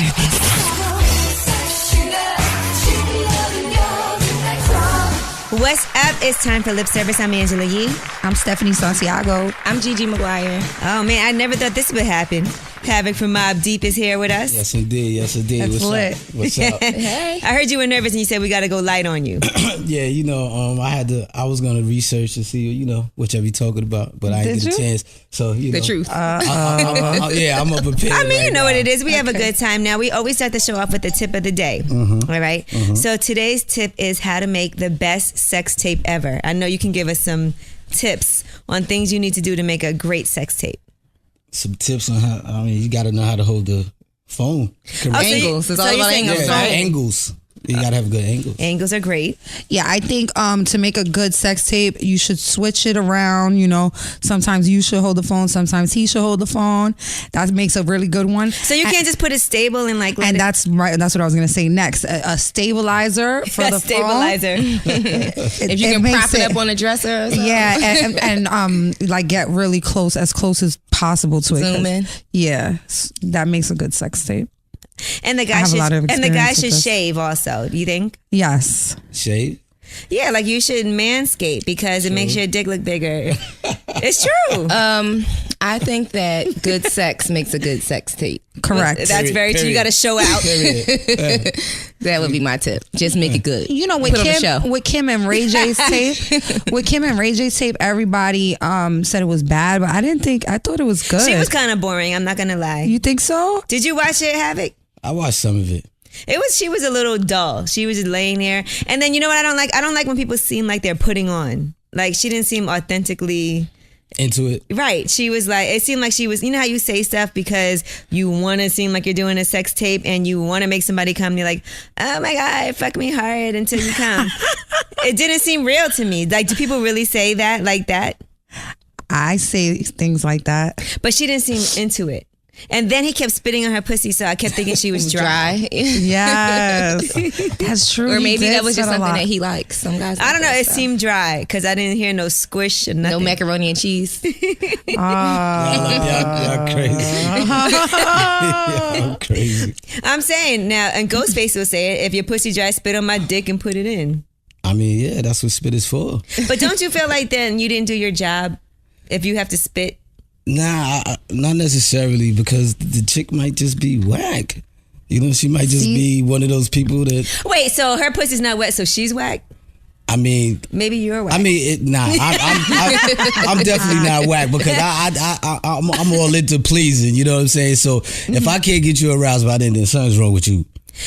service. What's up? It's time for Lip Service. I'm Angela Yee. I'm Stephanie Santiago. I'm Gigi McGuire. Oh, man, I never thought this would happen. Havoc from Mobb Deep is here with us. Yes, indeed. Yes, indeed. That's lit. What's up? Hey. I heard you were nervous and you said we got to go light on you. Yeah, I was going to research to see, what y'all be talking about, but I didn't get a chance. So, The truth. I'm up prepared. I mean, you know now. what it is. We have a good time now. We always start the show off with the tip of the day. Mm-hmm. All right? So today's tip is how to make the best sex tape ever. I know you can give us some tips on things you need to do to make a great sex tape. Some tips on how, you got to know how to hold the phone. Angles. It's all about angles, Yeah, right? angles. You got to have good angles. Angles are great. Yeah, I think to make a good sex tape, you should switch it around. Sometimes you should hold the phone, sometimes he should hold the phone. That makes a really good one. So you can't just put it stable and let That's right. That's what I was going to say next. A stabilizer for the stabilizer. If you can prop it up on the dresser or something. Yeah, and like get really close as possible to it. Zoom in. Yeah, that makes a good sex tape. And the I guy have a lot of should experience with this. shave also. Do you think? Yes. Shave? Yeah, like you should manscape because it makes your dick look bigger. It's true. I think that good sex makes a good sex tape. Correct. That's very true. You got to show out. That would be my tip. Just make it good. With Put on the show. Kim and Ray J's tape, everybody said it was bad, but I thought it was good. She was kind of boring. I'm not gonna lie. You think so? Did you watch it, Havoc? I watched some of it. She was a little dull. She was just laying there. And then you know what I don't like? I don't like when people seem like they're putting on. Like she didn't seem authentically into it. Right. She was like, it seemed like she was, you know how you say stuff because you want to seem like you're doing a sex tape and you want to make somebody come and you're like, oh my God, fuck me hard until you come. It didn't seem real to me. Like, do people really say that like that? I say things like that. But she didn't seem into it. And then he kept spitting on her pussy, so I kept thinking she was dry. Yes. That's true. Or maybe that was just something that he likes. Some guys I don't know. It seemed dry because I didn't hear no squish or nothing. No macaroni and cheese. Y'all crazy. Y'all crazy. I'm saying now, and Ghostface will say it, if your pussy dry, spit on my dick and put it in. I mean, yeah, that's what spit is for. But don't you feel like then you didn't do your job if you have to spit? Nah, not necessarily, because the chick might just be whack. She might just be one of those people that... Wait, so her pussy's not wet, so she's whack? I mean... Maybe you're whack. I mean, I'm definitely not whack because I'm all into pleasing, you know what I'm saying? So if I can't get you aroused by then something's wrong with you.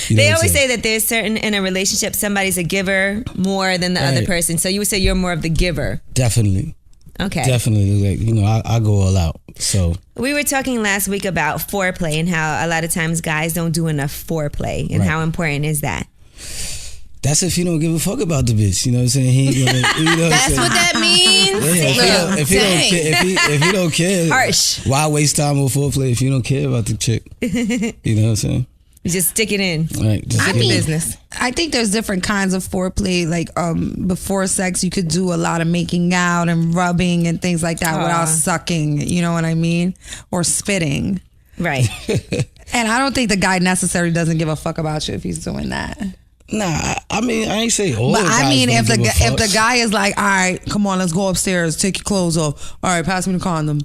They always say that there's certain, in a relationship, somebody's a giver more than the other person. So you would say you're more of the giver. Definitely. Okay. Definitely. Like, I go all out. So we were talking last week about foreplay and how a lot of times guys don't do enough foreplay and how important is that? That's if you don't give a fuck about the bitch. You know what I'm saying? That's what that means. Yeah, if he don't care, harsh. Why waste time on foreplay if you don't care about the chick? You know what I'm saying? You just stick it in. Right. I mean, business. I think there's different kinds of foreplay. Like before sex, you could do a lot of making out and rubbing and things like that without sucking. You know what I mean? Or spitting. Right. And I don't think the guy necessarily doesn't give a fuck about you if he's doing that. Nah, I mean, I ain't say all. But guys I mean, don't if give a the guy is like, all right, come on, let's go upstairs, take your clothes off. All right, pass me the condom.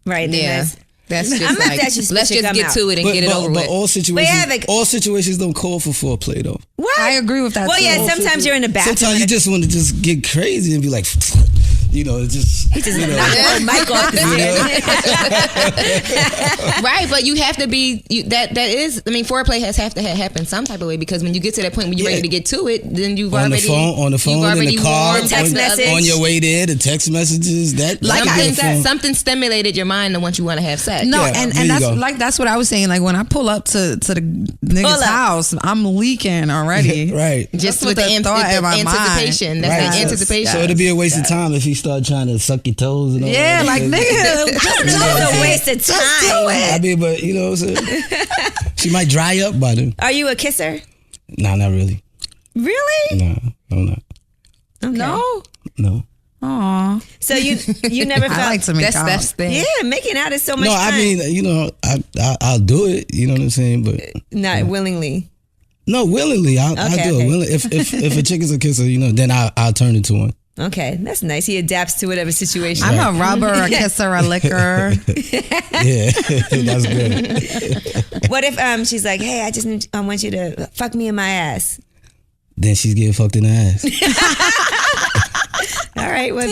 Right. Yeah. That's just I'm not like, that just let's just come get out. to it and get it over but with. all situations don't call for foreplay though. What? I agree with that. Well, too. yeah, sometimes you're in the bathroom. Sometimes you just want to just get crazy and be like, it's just. He just knocked the mic off the Right, but you have to be that is. I mean, foreplay have to happen some type of way because when you get to that point when you're ready to get to it, then you've on already on the phone, in the car, text message. on your way there, the text messages that something stimulated your mind to want you want to have sex. No, Yeah, and that's what I was saying. Like when I pull up to the nigga's house, I'm leaking already. Right. Just That's with what the thought in my anticipation. mind. That's Right. the anticipation. So it'd be a waste of time if he start trying to suck your toes and all Yeah, that. like nigga, It's a waste of time. I mean, but you know what I'm saying? She might dry up by then. Are you a kisser? Nah, not really. Really? No, I'm not. Okay. No. No. Aw. So you never felt I like to make That's out. Steph's thing. Yeah, making out is so much No, fun. I mean, I'll do it. You know what I'm saying? But Not willingly. no, willingly, I'll Okay, do okay. it. Willingly. If a chick is a kisser, then I'll turn into one. Okay, that's nice. He adapts to whatever situation. I'm a rubber, a kisser, a liquor. Yeah, that's good. What if she's like, hey, I want you to fuck me in my ass. Then she's getting fucked in the ass. All right, well,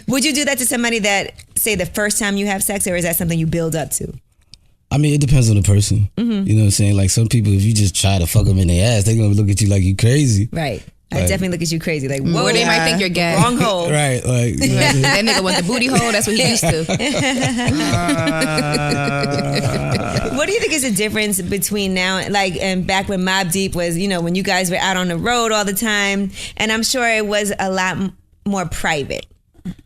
would you do that to somebody that, say, the first time you have sex, or is that something you build up to? I mean, it depends on the person. You know what I'm saying? Like some people, if you just try to fuck them in their ass, they're gonna look at you like you crazy. Right. I Right. definitely look at you crazy. Like, whoa, Or they might think you're gay. wrong hole. Right, like That nigga want the booty hole. That's what he used to. What do you think is the difference between now, and back when Mobb Deep was, when you guys were out on the road all the time, and I'm sure it was a lot more private.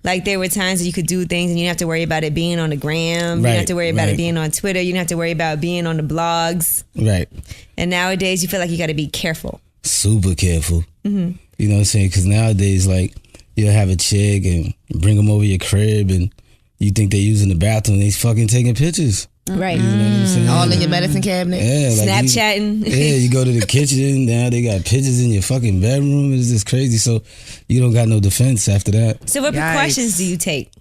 Like there were times that you could do things and you didn't have to worry about it being on the gram. You didn't have to worry about it being on Twitter. You didn't have to worry about it being on the blogs. right. And nowadays you feel like you got to be careful. Super careful. You know what I'm saying? Because nowadays, like, you'll have a chick and bring them over your crib and you think they're using the bathroom, they fucking taking pictures. Right. You know what I'm saying? All in your medicine cabinet. Yeah, like Snapchatting. you go to the kitchen, now they got pictures in your fucking bedroom. It's just crazy. So you don't got no defense after that. So what Yikes. precautions do you take?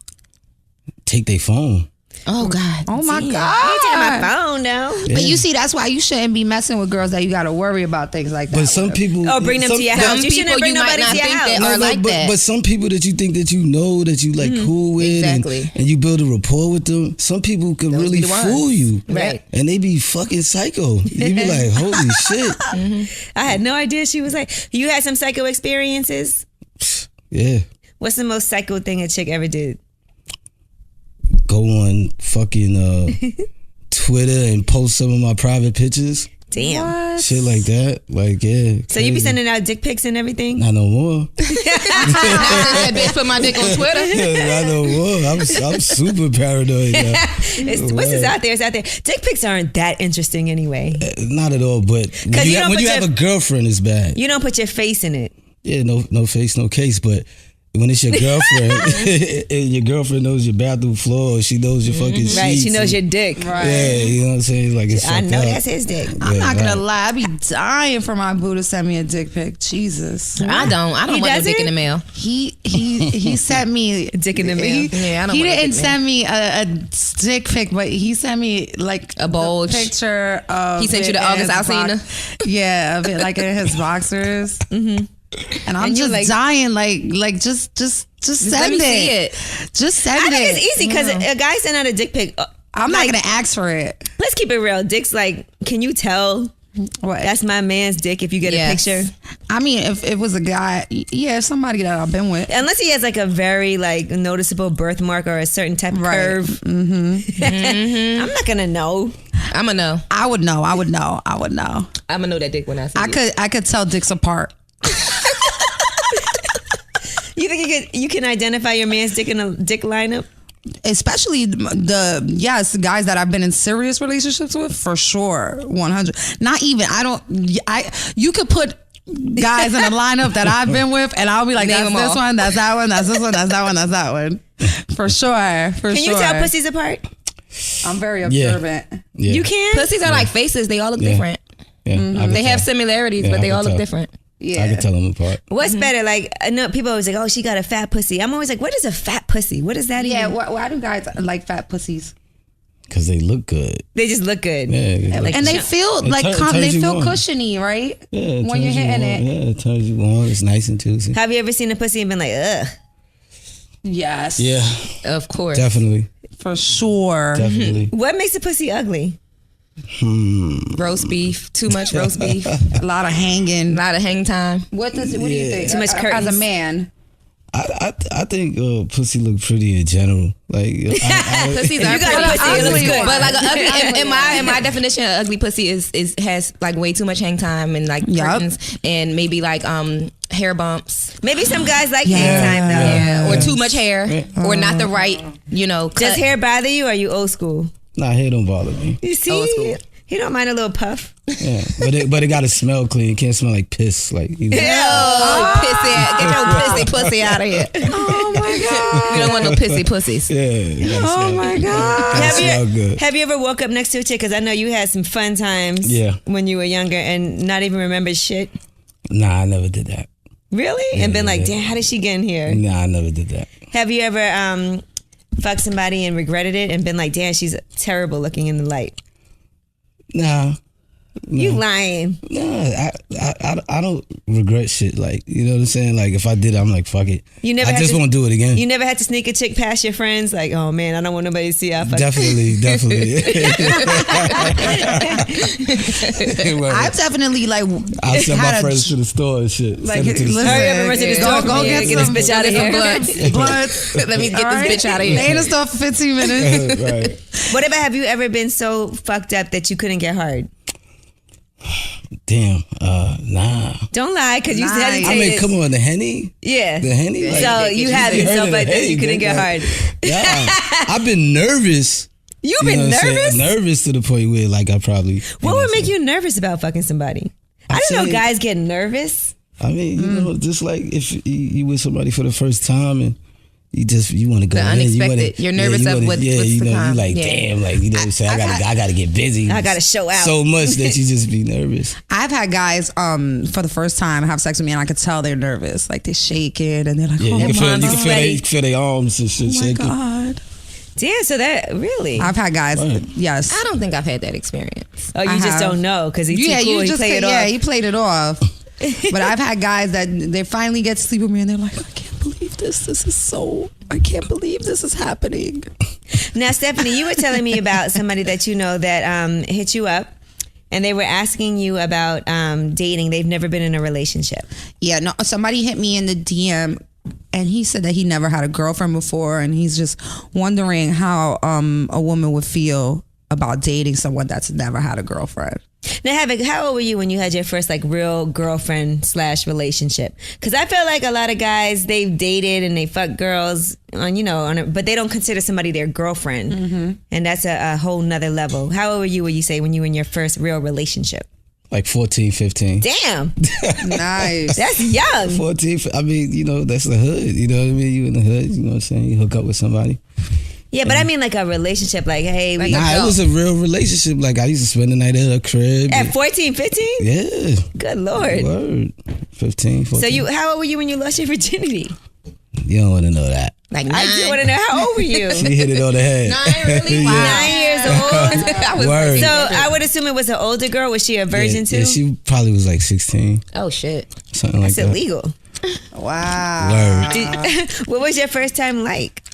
Take their phone. Oh God. Oh my I ain't God. taking my phone now. But you see, that's why you shouldn't be messing with girls that you got to worry about things like that. But some people... Oh, bring them to your house. Some You shouldn't people bring you might nobody not to your think house. that are like that. But some people that you think that you know, that you like cool with, Exactly. and you build a rapport with them, some people can Those really be the ones. fool you. Right. And they be fucking psycho. You be like, holy shit. I had no idea she was like, you had some psycho experiences? Yeah. What's the most psycho thing a chick ever did? Go on fucking Twitter and post some of my private pictures. Damn. Shit like that. Like, yeah. So you be crazy. sending out dick pics and everything? Not no more. That bitch put my dick on Twitter. Not no more. I'm super paranoid now. What's this out there? It's out there. Dick pics aren't that interesting anyway. Not at all, but when you you, don't when put you your- have a girlfriend, it's bad. You don't put your face in it. Yeah, no face, no case, but when it's your girlfriend and your girlfriend knows your bathroom floor, she knows your fucking sheets. Right. She knows your and- dick. Yeah, you know what I'm saying? Like it's I fucked know up. that's his dick. I'm Yeah, not gonna right. lie, I be dying for my boo to send me a dick pic. Jesus. I don't He want no doesn't? dick in the mail. He sent me Dick in the mail. Yeah, I don't He want no didn't dick send me a dick pic, but he sent me like A bulge. the picture of He sent you it the in August his Alsina? Yeah, of it like in his boxers. And I'm And you just like- dying, like just send let me it. see it. Just send I it. think it's easy because a guy sent out a dick pic. I'm like, not gonna ask for it. Let's keep it real. Dick's like, can you tell What? that's my man's dick if you get Yes. a picture? I mean, if it was a guy, yeah, somebody that I've been with. Unless he has like a very like noticeable birthmark or a certain type of Right. curve. I'm not gonna know. I'ma know. I would know. I'ma know that dick when I see it. I could tell dicks apart. You think you can identify your man's dick in a dick lineup? Especially the guys that I've been in serious relationships with, for sure, 100. Not even, you could put guys in a lineup that I've been with, and I'll be like, Name that's them this all. one, that's that one, that's this one, that's that one, that's that one, for sure, for Can sure. you tell pussies apart? I'm very observant. Yeah. You can. Pussies are like faces. They all look different. Yeah, I can They have tell. similarities, Yeah, but I they can all look tell. different. Yeah, I can tell them apart. What's better? Like, I know people always like, oh, she got a fat pussy. I'm always like, what is a fat pussy? What does that yeah. even? Why do guys like fat pussies? Because they look good. They just look good. Yeah, Like, And they feel It like turns they you feel on. cushiony, right? yeah, it when you're turns you hitting on. it. Yeah, it turns you on. It's nice and juicy. Have you ever seen a pussy and been like, ugh? Yes. Yeah, Of course. definitely. For sure. Definitely. What makes a pussy ugly? Roast beef. Too much roast beef. A lot of hanging. A lot of hang time. What do you think? Too much As curtains. a man. I think pussy look pretty in general. Like Pussies are You got a pretty. pussy, it looks good. But like a ugly, in my definition, an ugly pussy has like way too much hang time and like Yup. curtains and maybe like hair bumps. Maybe some guys like hang time though. Yeah, or too much hair, or not the right, cut. Does hair bother you or are you old school? nah, hair don't bother me. You see? Old school. He don't mind a little puff. Yeah, but it got to smell clean. It can't smell like piss. Like Pissy, get your pissy pussy out of here. Oh my God. We don't want no pissy pussies. Yeah. Oh my God. Have you ever woke up next to a chick? Because I know you had some fun times when you were younger and not even remember shit. Nah, I never did that. Really? And been like, damn, how did she get in here? Nah, I never did that. Have you ever fucked somebody and regretted it and been like, damn, she's terrible looking in the light? Nah. You lying. Nah, I don't regret shit. Like, you know what I'm saying? Like, if I did it, I'm like, fuck it. I just won't do it again. You never had to sneak a chick past your friends? Like, oh man, I don't want nobody to see how I fuck. Definitely. I've definitely like. I'll send my friends to the store and shit. Like, hurry up and run to the store. Go get this bitch out of here. Bloods. Let me get this bitch out of here. They in the store for 15 minutes. Right. What about, have you ever been so fucked up that you couldn't get hard? Damn, nah. Don't lie, because you hesitated. I mean, come on, the Henny? Yeah. The Henny? Like, so you have been so fucked that you couldn't get hard. Yeah. I've been nervous. You've been nervous? Nervous to the point where, like, I probably... What would make you nervous about fucking somebody? I didn't know guys get nervous. I mean, you know, just like if you with somebody for the first time and you want to go the in. Unexpected. You're nervous of what's you the know, time. you like, damn, like, you know what I'm saying? I gotta get busy. I gotta show out. So much that you just be nervous. I've had guys for the first time have sex with me and I could tell they're nervous. Like they're shaking and they're like, yeah, oh you my can feel their arms and shit shaking. God. Damn, so that really? I've had guys, yes. I don't think I've had that experience. Oh, you just don't know because he's too cool. He played it off. Yeah, he played it off. But I've had guys that they finally get to sleep with me and they're like, I can't believe this. I can't believe this is happening. Now, Stephanie, you were telling me about somebody that you know that hit you up and they were asking you about dating. They've never been in a relationship. Yeah, no, somebody hit me in the DM and he said that he never had a girlfriend before and he's just wondering how a woman would feel about dating someone that's never had a girlfriend. Now, Havoc, how old were you when you had your first like real girlfriend / relationship? Because I feel like a lot of guys, they've dated and they fuck girls but they don't consider somebody their girlfriend. Mm-hmm. And that's a whole nother level. How old were you when you were in your first real relationship? Like 14, 15. Damn. Nice. That's young. 14, I mean, you know, that's the hood. You know what I mean? You in the hood, you know what I'm saying? You hook up with somebody. Yeah, but I mean like a relationship, like, hey, like it was a real relationship. Like I used to spend the night at her crib. At 14, 15? Yeah. Good Lord. Word. 15, 14. So how old were you when you lost your virginity? You don't want to know that. Like 9. I just want to know, how old were you? She hit it on the head. 9, really? Wow. 9 years old? Word. So I would assume it was an older girl. Was she a virgin too? Yeah, she probably was like 16. Oh, shit. Something like That's that. illegal. Wow. Word. What was your first time like?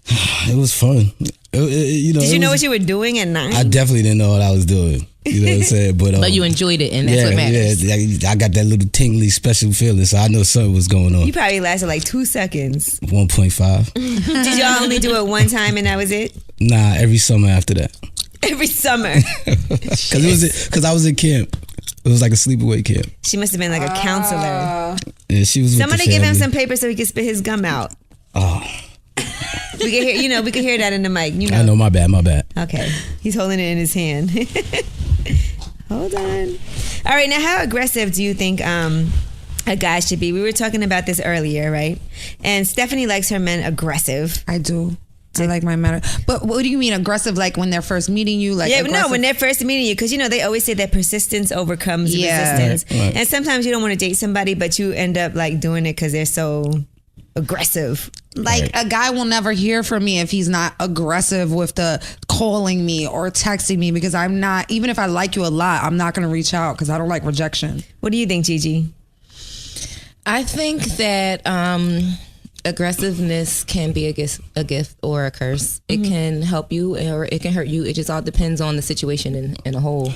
It was fun. Did you know what you were doing at 9? I definitely didn't know what I was doing. You know what I'm saying? But you enjoyed it, and that's what matters. Yeah, I got that little tingly special feeling, so I know something was going on. You probably lasted like 2 seconds. 1.5. Did y'all only do it one time and that was it? Nah, every summer after that. Every summer? Because I was in camp. It was like a sleepaway camp. She must have been like a counselor. Yeah, she was. Somebody give him some paper so he could spit his gum out. Oh. We can hear, we can hear that in the mic. You know. I know, my bad. Okay, he's holding it in his hand. Hold on. All right, now how aggressive do you think a guy should be? We were talking about this earlier, right? And Stephanie likes her men aggressive. I do. I like my men. But what do you mean aggressive? Like when they're first meeting you? Like when they're first meeting you, because they always say that persistence overcomes resistance. Right. And sometimes you don't want to date somebody, but you end up like doing it because they're so aggressive. Like a guy will never hear from me if he's not aggressive with the calling me or texting me, because I'm not, even if I like you a lot, I'm not going to reach out because I don't like rejection. What do you think, Gigi? I think that aggressiveness can be a gift or a curse. It can help you or it can hurt you. It just all depends on the situation in a whole.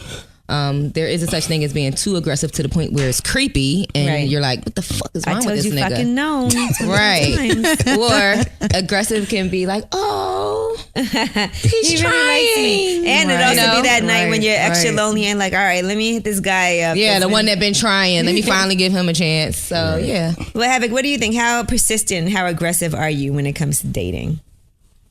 There is a such thing as being too aggressive to the point where it's creepy and you're like, what the fuck is wrong with this nigga? I told you fucking no. Right. Or aggressive can be like, oh, he's trying. Really likes me. And it also be that night when you're extra lonely and like, all right, let me hit this guy up. Yeah, the one that been trying. Let me finally give him a chance. So yeah. Well, Havoc, what do you think? How persistent, how aggressive are you when it comes to dating?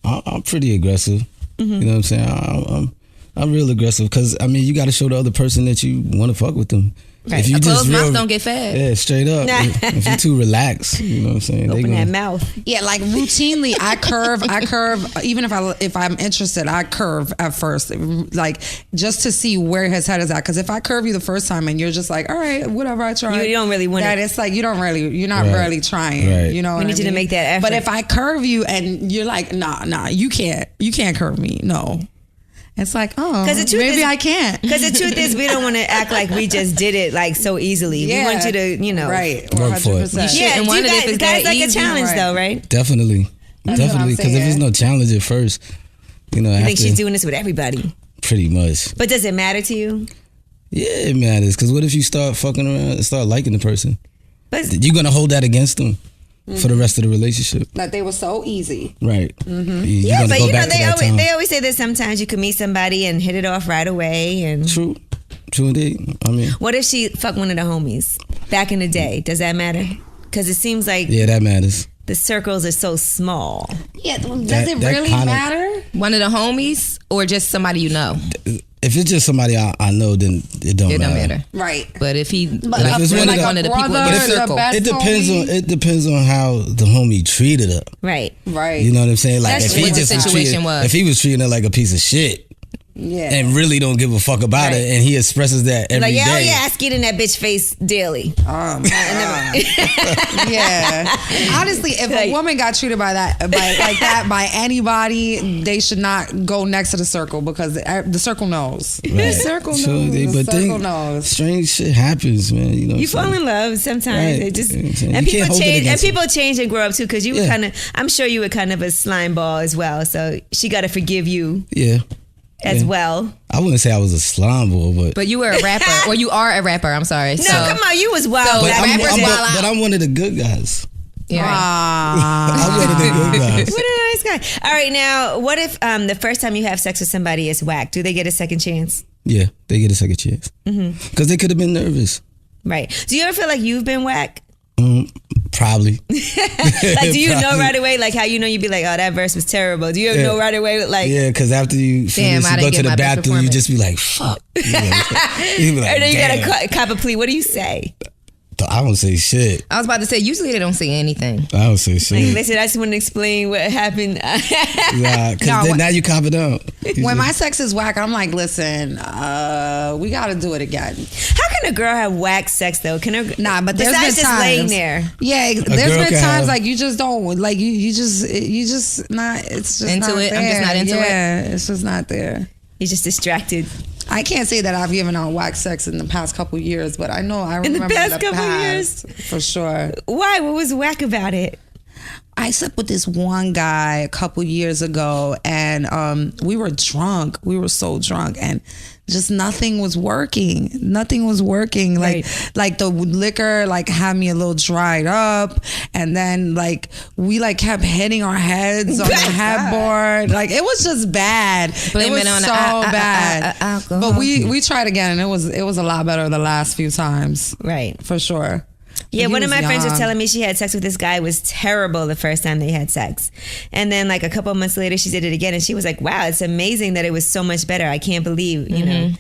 I'm pretty aggressive. You know what I'm saying? I'm real aggressive because I mean you got to show the other person that you want to fuck with them. Right. If you A closed real, mouth don't get fed. Yeah, straight up. if you're too relaxed, you know what I'm saying? Open that mouth. Yeah, like routinely, I curve. Even if I'm interested, I curve at first, like just to see where his head is at. Because if I curve you the first time and you're just like, all right, whatever, I try. You don't really want that. It's like you're not really trying. Right. You know, We need you to make that effort. But if I curve you and you're like, nah, you can't curve me. No. It's like, oh, maybe I can't. Because the truth is, we don't want to act like we just did it like so easily. Yeah. We want you to, right, work for it. Yeah, And you wonder if it's guys that like a easy. challenge Right. though, right? Definitely. That's what I'm Because if saying. there's no challenge at first, I think she's doing this with everybody. pretty much. But does it matter to you? Yeah, it matters. Because what if you start fucking around and start liking the person? But You're going to hold that against them for the rest of the relationship. That they were so easy. Right. yeah, but they always say that sometimes you can meet somebody and hit it off right away. And True indeed. I mean, what if she fucked one of the homies back in the day? Does that matter? Because it seems like yeah, that matters. the circles are so small. Yeah, does That- it that really kinda- matter? One of the homies or just somebody you know? If it's just somebody I know, then it don't It don't matter. matter. Right. But if he if it's one of the- people in brother, the the circle, best- It homie. depends on how the homie treated her. Right. Right. You know what I'm saying? Like That's if he what the just situation was. if he was treating her like a piece of shit Yeah. and really don't give a fuck about Right. it, and he expresses that every day. Like, yeah, oh yeah, I skid in that bitch face daily. Oh my God. Yeah. Honestly, if a woman got treated by anybody, they should not go next to the circle because the circle knows. Right. The circle knows. So The but circle knows. strange shit happens, man. You know. You fall in love sometimes. Right. It just You know what I'm saying? and You can't people hold it change and against them. people change and grow up too. Because you were Yeah. kind of, I'm sure you were kind of a slime ball as well. So she got to forgive you Yeah. as Yeah. well. I wouldn't say I was a slime ball, but you were a rapper, or you are a rapper. I'm sorry. No, come on, you was wild. So back I'm- then. rappers wild out. but I'm one of the good guys. Yeah. I'm one of the good guys. What a nice guy. All right, now, what if the first time you have sex with somebody is whack? Do they get a second chance? Yeah, they get a second chance because they could have been nervous. Right. Do you ever feel like you've been whack? Probably. Like, do you know Probably. right away? Like, how you know you'd be like, oh, that verse was terrible. Do you ever Yeah. know right away? Like, Yeah, because after you Damn, finish, I you go didn't to get the my best bathroom, you performance. just be like, fuck. You be like, and then you damn. got to cop a plea. What do you say? I don't say shit. I was about to say, usually they don't say anything. I don't say Like, shit. listen, I just want to explain what happened. Nah, because No, now you cop it out. When my sex is whack, I'm like, listen, we got to do it again. How can a girl have whack sex though? Can her Nah, but there's besides been just times. laying there? Yeah, there's girl been can times have- like you just don't like you just not. It's just Into not it? There. I'm just not into it? Yeah, it's just not there. You're just distracted. I can't say that I've given out whack sex in the past couple years, but I know I In the remember past couple years? for sure. Why? What was whack about it? I slept with this one guy a couple years ago, and we were drunk. We were so drunk, and just nothing was working. Nothing was working. Like the liquor like had me a little dried up, and then like we like kept hitting our heads on the headboard. Like it was just bad. Blame it was it on so the bad. alcohol. But we tried again, and it was a lot better the last few times. Right. For sure. Yeah, He one of was my friends was young. telling me she had sex with this guy. It was terrible the first time they had sex. And then like a couple of months later, she did it again. And she was like, wow, it's amazing that it was so much better. I can't believe, you know,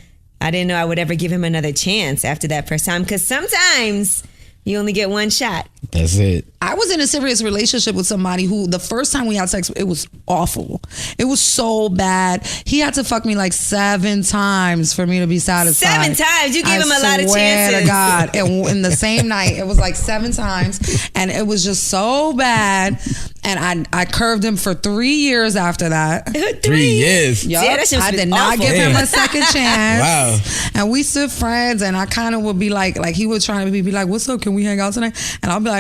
I didn't know I would ever give him another chance after that first time. Because sometimes you only get one shot. That's it. I was in a serious relationship with somebody who the first time we had sex, it was awful. It was so bad. He had to fuck me like 7 times for me to be satisfied. 7 times? You gave him a lot of swear chances. to God. And in the same night, it was like 7 times. And it was just so bad. And I curved him for 3 years after that. 3 years. Yup. Yeah, that shit I was did not awful. give him Damn. a second chance. Wow. And we stood friends, and I kind of would be like he would try to be like, "What's up? Can we hang out tonight?" And I'll be like,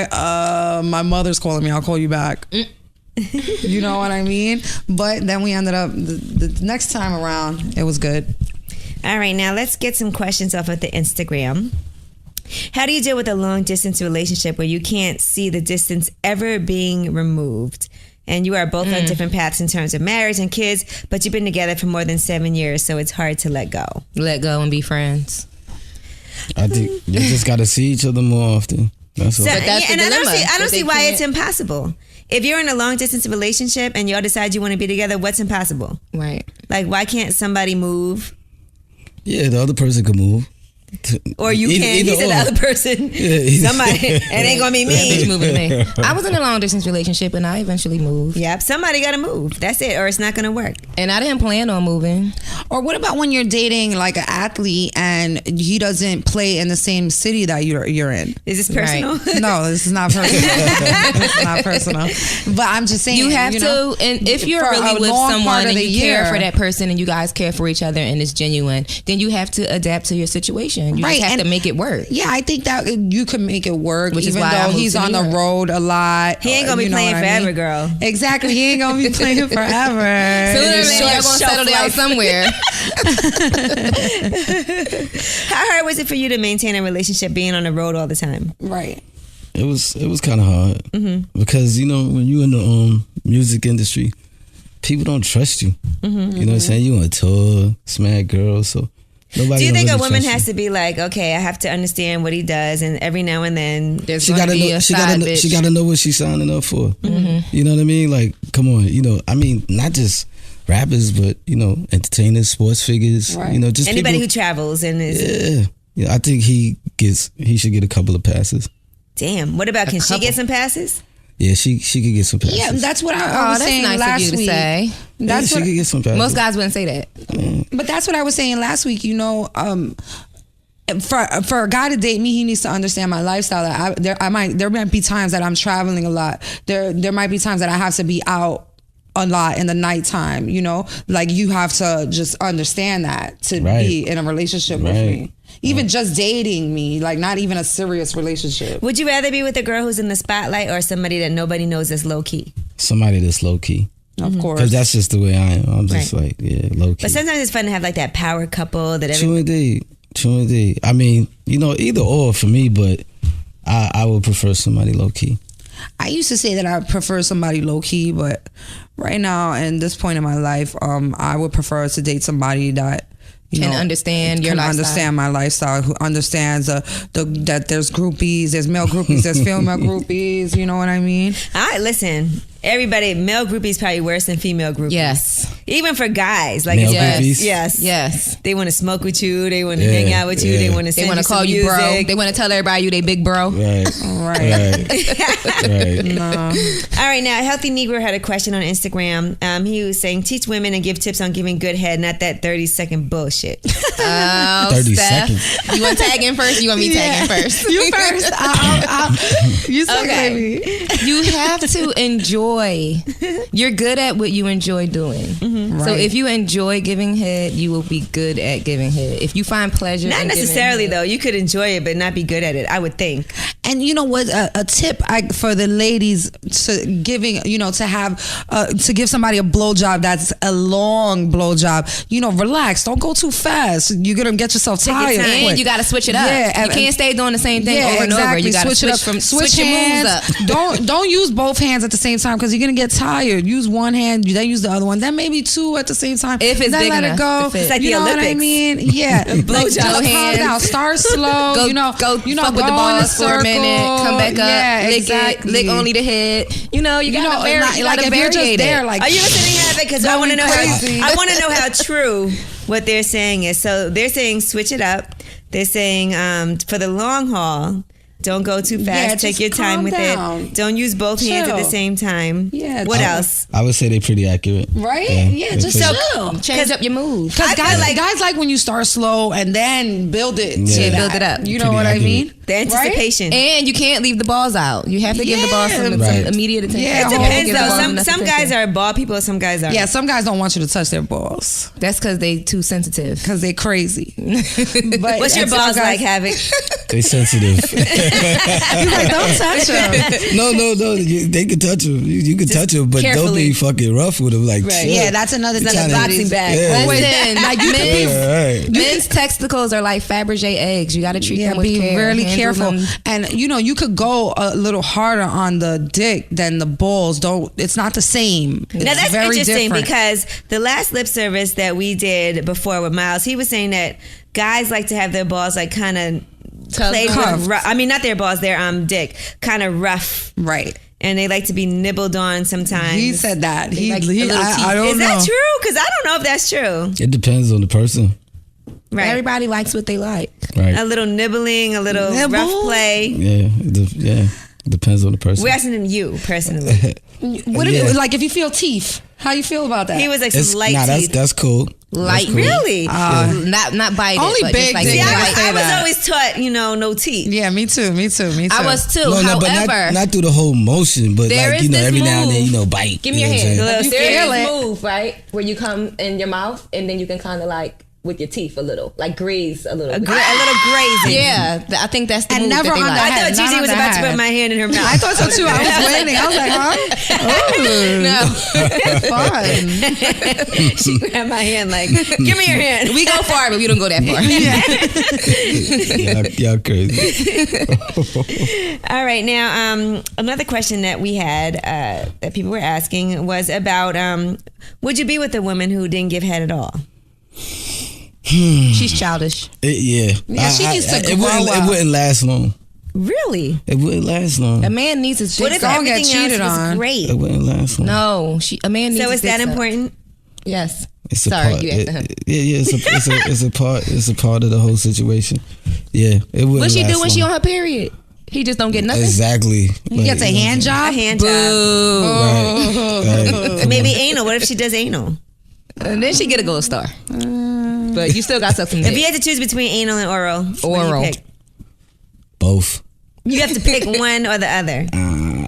my mother's calling me. I'll call you back." You know what I mean? But then we ended up the next time around, it was good. All right, now let's get some questions off of the Instagram. How do you deal with a long distance relationship where you can't see the distance ever being removed? And you are both on different paths in terms of marriage and kids, but you've been together for more than 7 years, so it's hard to let go. Let go and be friends. I think you just got to see each other more often. That's all. So, But that's the and I dilemma, don't that see they why can't- it's impossible. If you're in a long distance relationship and y'all decide you want to be together, what's impossible? Right. Like, why can't somebody move? Yeah, the other person can move. Or you can't. He said the other person. Somebody. It ain't gonna be me. Bitch moving to me. I was in a long distance relationship and I eventually moved. Yep. Somebody gotta move. That's it. Or it's not gonna work. And I didn't plan on moving. Or what about when you're dating like an athlete and he doesn't play in the same city that you're in? Is this personal? Right. No, this is not personal. This is not personal. But I'm just saying you have to, and if you're really with someone and you care for that person and you guys care for each other and it's genuine, then you have to adapt to your situation. You just have to make it work. Yeah, I think that you can make it work, which even is why though he's on the road a lot. He ain't gonna be playing forever, girl. Exactly, he ain't gonna be playing forever. Sooner or later, you're gonna settle down somewhere. How hard was it for you to maintain a relationship being on the road all the time? Right. It was kind of hard because when you in the music industry, people don't trust you. You know what I'm saying? You on tour, smack girls, so. Nobody Do you think really a woman has to be like, okay, I have to understand what he does, and every now and then there's going to be a side bitch. She gotta know what she's signing up for. You know what I mean? Like, come on, I mean, not just rappers, but entertainers, sports figures. Right. Just anybody people, who travels and is. Yeah. I think he should get a couple of passes. Damn. What about? Can she get some passes? Yeah, she could get some passes. Yeah, that's what I was saying nice last of you week. To say. That's she could get some passes. Most guys wouldn't say that. But that's what I was saying last week. For a guy to date me, he needs to understand my lifestyle. There might be times that I'm traveling a lot. There might be times that I have to be out a lot in the nighttime. Like you have to just understand that to be in a relationship with me. Even just dating me, like not even a serious relationship. Would you rather be with a girl who's in the spotlight or somebody that nobody knows that's low key? Somebody that's low key. Of course. Because that's just the way I am. I'm just like, low key. But sometimes it's fun to have like that power couple that True indeed. I mean, either or for me, but I would prefer somebody low key. I used to say that I prefer somebody low key, but right now, in this point in my life, I would prefer to date somebody that can understand your lifestyle. Understand my lifestyle, who understands that there's groupies, there's male groupies, there's female groupies. You know what I mean? All right, listen. Everybody, male groupies probably worse than female groupies. Yes. Even for guys. Like male groupies? Yes. They want to smoke with you. They want to hang out with you. They want to send you call you music. bro. They want to tell everybody you they big bro. Right. No. All right, now Healthy Negro had a question on Instagram. He was saying, teach women and give tips on giving good head, not that 30-second bullshit. 30 Steph. seconds. You want to tag in first? You want me tagging first? You first. You say, baby. You have to enjoy. You're good at what you enjoy doing. So if you enjoy giving head, you will be good at giving head. If you find pleasure Not in necessarily giving head, though. You could enjoy it but not be good at it, I would think. And you know what? A tip for the ladies to giving, to have to give somebody a blowjob that's a long blowjob. Relax. Don't go too fast. You're gonna get yourself tired. and you got to switch it up. Yeah, you can't stay doing the same thing over and over. You got to switch your moves up. Don't use both hands at the same time because you're gonna get tired. Use one hand, then use the other one, then maybe two at the same time. If it's then big let enough it go. to fit. It's like you the know Olympics. what I mean? Yeah. Blowjob hands. Out. Start slow. Go fuck with the balls for a minute. Come back up. Yeah, lick exactly. it. Lick only the head. You gotta if you're just vary there, it. like, Are you listening, Havoc? Because I want to know crazy. I want to know how true what they're saying is. So they're saying switch it up. They're saying for the long haul, don't go too fast. Yeah, Take your time with down. it. Don't use both hands at the same time. Yeah. What else? I would say they're pretty accurate. Right? Yeah, just chill. Change up your moves. Because guys like when you start slow and then build it. Yeah. Build it up. You know Pretty what accurate. I mean? The anticipation. And you can't leave the balls out. You have to give the balls some Right. immediate attention. Yeah, It Give depends the balls though. enough Some attention. guys are ball people, some guys aren't. Yeah, some guys don't want you to touch their balls That's because they too sensitive. because they're crazy. But What's your and some balls guys- like, Havoc? They sensitive. He's like, don't touch them. No. They can touch them. You can touch them, but don't carefully. be fucking rough with them. Like, chill. Yeah, that's another It's thing. not a boxing bag. Yeah. Listen, like Right. men's testicles are like Fabergé eggs. You got to treat them with be care. really Handle careful. them. And you could go a little harder on the dick than the balls. It's not the same. Now It's that's very interesting different. because the last lip service that we did before with Miles, he was saying that guys like to have their balls like kind of played Cuffed. with. I mean, not their balls, their dick, kind of rough. Right. and they like to be nibbled on sometimes. He said that. He, like he a little teeth. I don't Is know. that true? Because I don't know if that's true. It depends on the person. Right. Everybody likes what they like. Right. A little nibbling, a little Nibble? rough play. Yeah. It depends on the person. We're asking him, you personally. What Yeah. like if you feel teeth? How you feel about that? He was like some light teeth. That's cool. Light, That's cool. Really? not biting. Only but big just like dicks. See, Yeah, light. I was that. always taught, no teeth. Yeah, me too. I was too. No, but However, not through the whole motion, but there like is every this now and then, move. bite. Give me your you know hand. what I'm saying? There feel is it. this move, right, where you come in your mouth and then you can kind of like with your teeth a little, like graze a little. A little grazing. Yeah, I think that's the And move never that they on the like. I head. thought Not Gigi on was the about to head. put my hand in her mouth. I thought so too. I was waiting. I was like, huh? Oh, fun. She grabbed my hand like, give me your hand. We go far, but we don't go that far. Y'all crazy. All right, now another question that we had that people were asking was about would you be with a woman who didn't give head at all? She's childish. Yeah, she needs to it grow wouldn't, up. It wouldn't last long. Really? It wouldn't last long. A man needs his What dick if sucked. Don't get everything else cheated was on. great? It wouldn't last long. No, a man needs So his is that dick sucked. important? Yes. It's a Sorry, part. you asked him. It's a part. It's a part of the whole situation. Yeah, it wouldn't. What she do last when she long. on her period? He just don't get nothing. Exactly. He gets a hand job. A hand job. Right. Maybe anal. What if she does anal? And then she get a gold star. But you still got something. If you had to choose between anal and oral, what do Oral. you pick? Both. You have to pick one or the other.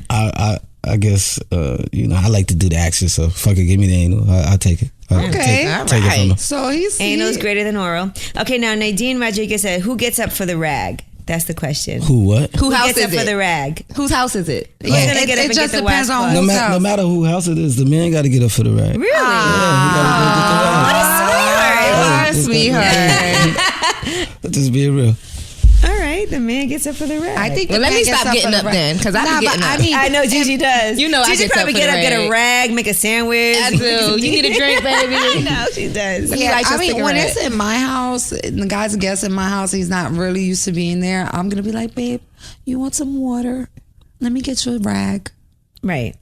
I guess I like to do the action, so fuck it, give me the anal. I'll take it. Okay. Take it from her. So he's Anal is greater than oral. Okay, now Nadine Rodriguez said, who gets up for the rag? That's the question. Who what? Who Who house gets is up for the it? rag? Whose house is it? Who's gonna get up it and just get the depends on washcloth? No, whose no house. matter who house it is, the man got to get up for the rag. Really? Yeah, he got to go get the rag. Sweetheart. Just being real. All right, the man gets up for the rag. I think. Well, the let man me gets stop getting for the up rag. then, because I Nah, be getting but up. I mean, I know Gigi does. You know I Gigi get probably up for get the up, get a rag. rag, make a sandwich. I do. You need a drink, baby? I know she does. Let me Yeah, light your I mean, when cigarette. it's in my house, and the guy's a guest in my house, he's not really used to being there. I'm gonna be like, babe, you want some water? Let me get you a rag. Right.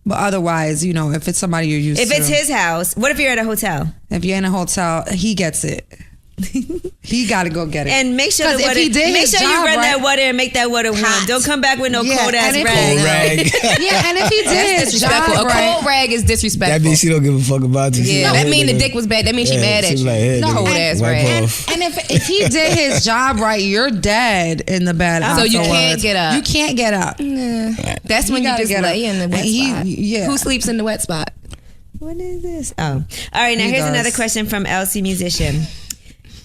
But otherwise, if it's somebody you're used If to, it's his house, what if you're at a hotel? if you're in a hotel, he gets it. He got to go get it. And make sure 'Cause the if water, he did make his sure you job run that right- water and make that water warm. Hot. Don't come back with no Yeah, cold ass and if rag. Cold rag. yeah, and if he did his job Disrespectful. A right, cold rag is disrespectful. That means she don't give a fuck about you. Yeah, that mean the dick was bad. That means she mad at she you. like, hey, No, nigga, cold ass wipe rag. off. and if he did his job right, you're dead in the bed. So you can't afterwards. get up. You can't get up. That's when you gotta just get lay up. in the wet And he- spot. yeah. Who sleeps in the wet spot? What is this? Oh. All right, now He here's does. another question from Elsie Musician.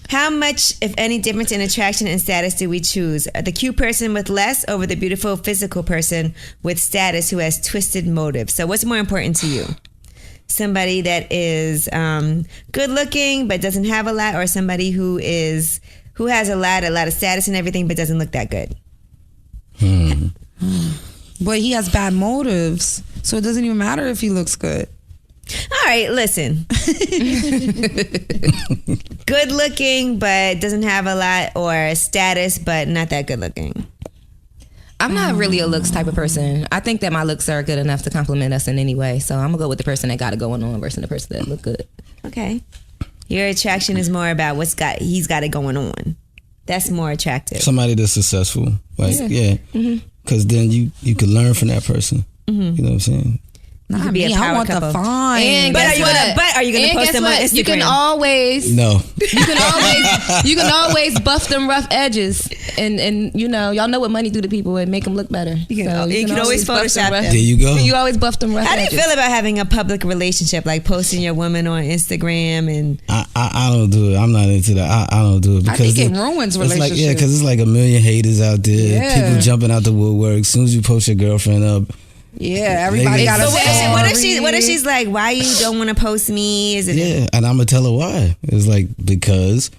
How much, if any, difference in attraction and status do we choose? The cute person with less over the beautiful physical person with status who has twisted motives? So what's more important to you? Somebody that is good looking but doesn't have a lot, or somebody who has a lot of status and everything but doesn't look that good? But he has bad motives, so it doesn't even matter if he looks good. All right, listen. Good looking but doesn't have a lot, or status but not that good looking? I'm not really a looks type of person. I think that my looks are good enough to compliment us in any way. So I'm gonna go with the person that got it going on versus the person that look good. Okay. Your attraction is more about he's got it going on. That's more attractive. Somebody that's successful, like because then you can learn from that person. You know what I'm saying? Not be a me. power I want couple. the fine. And But guess are you gonna And post guess them on what? Instagram? You can always No. you can always buff them rough edges, and y'all know what money do to people and make them look better. You can always buff Photoshop rough- them. There you go. You always buff them rough How do you edges. feel about having a public relationship, like posting your woman on Instagram and I don't do it. I'm not into that. I don't do it I because think it ruins it's like relationships. because it's like a million haters out there. Yeah. People jumping out the woodwork. As soon as you post your girlfriend up, Yeah, everybody Niggas- got a So story. what if she's like, why you don't want to post me? Is it yeah, and I'm gonna tell her why. It's like, because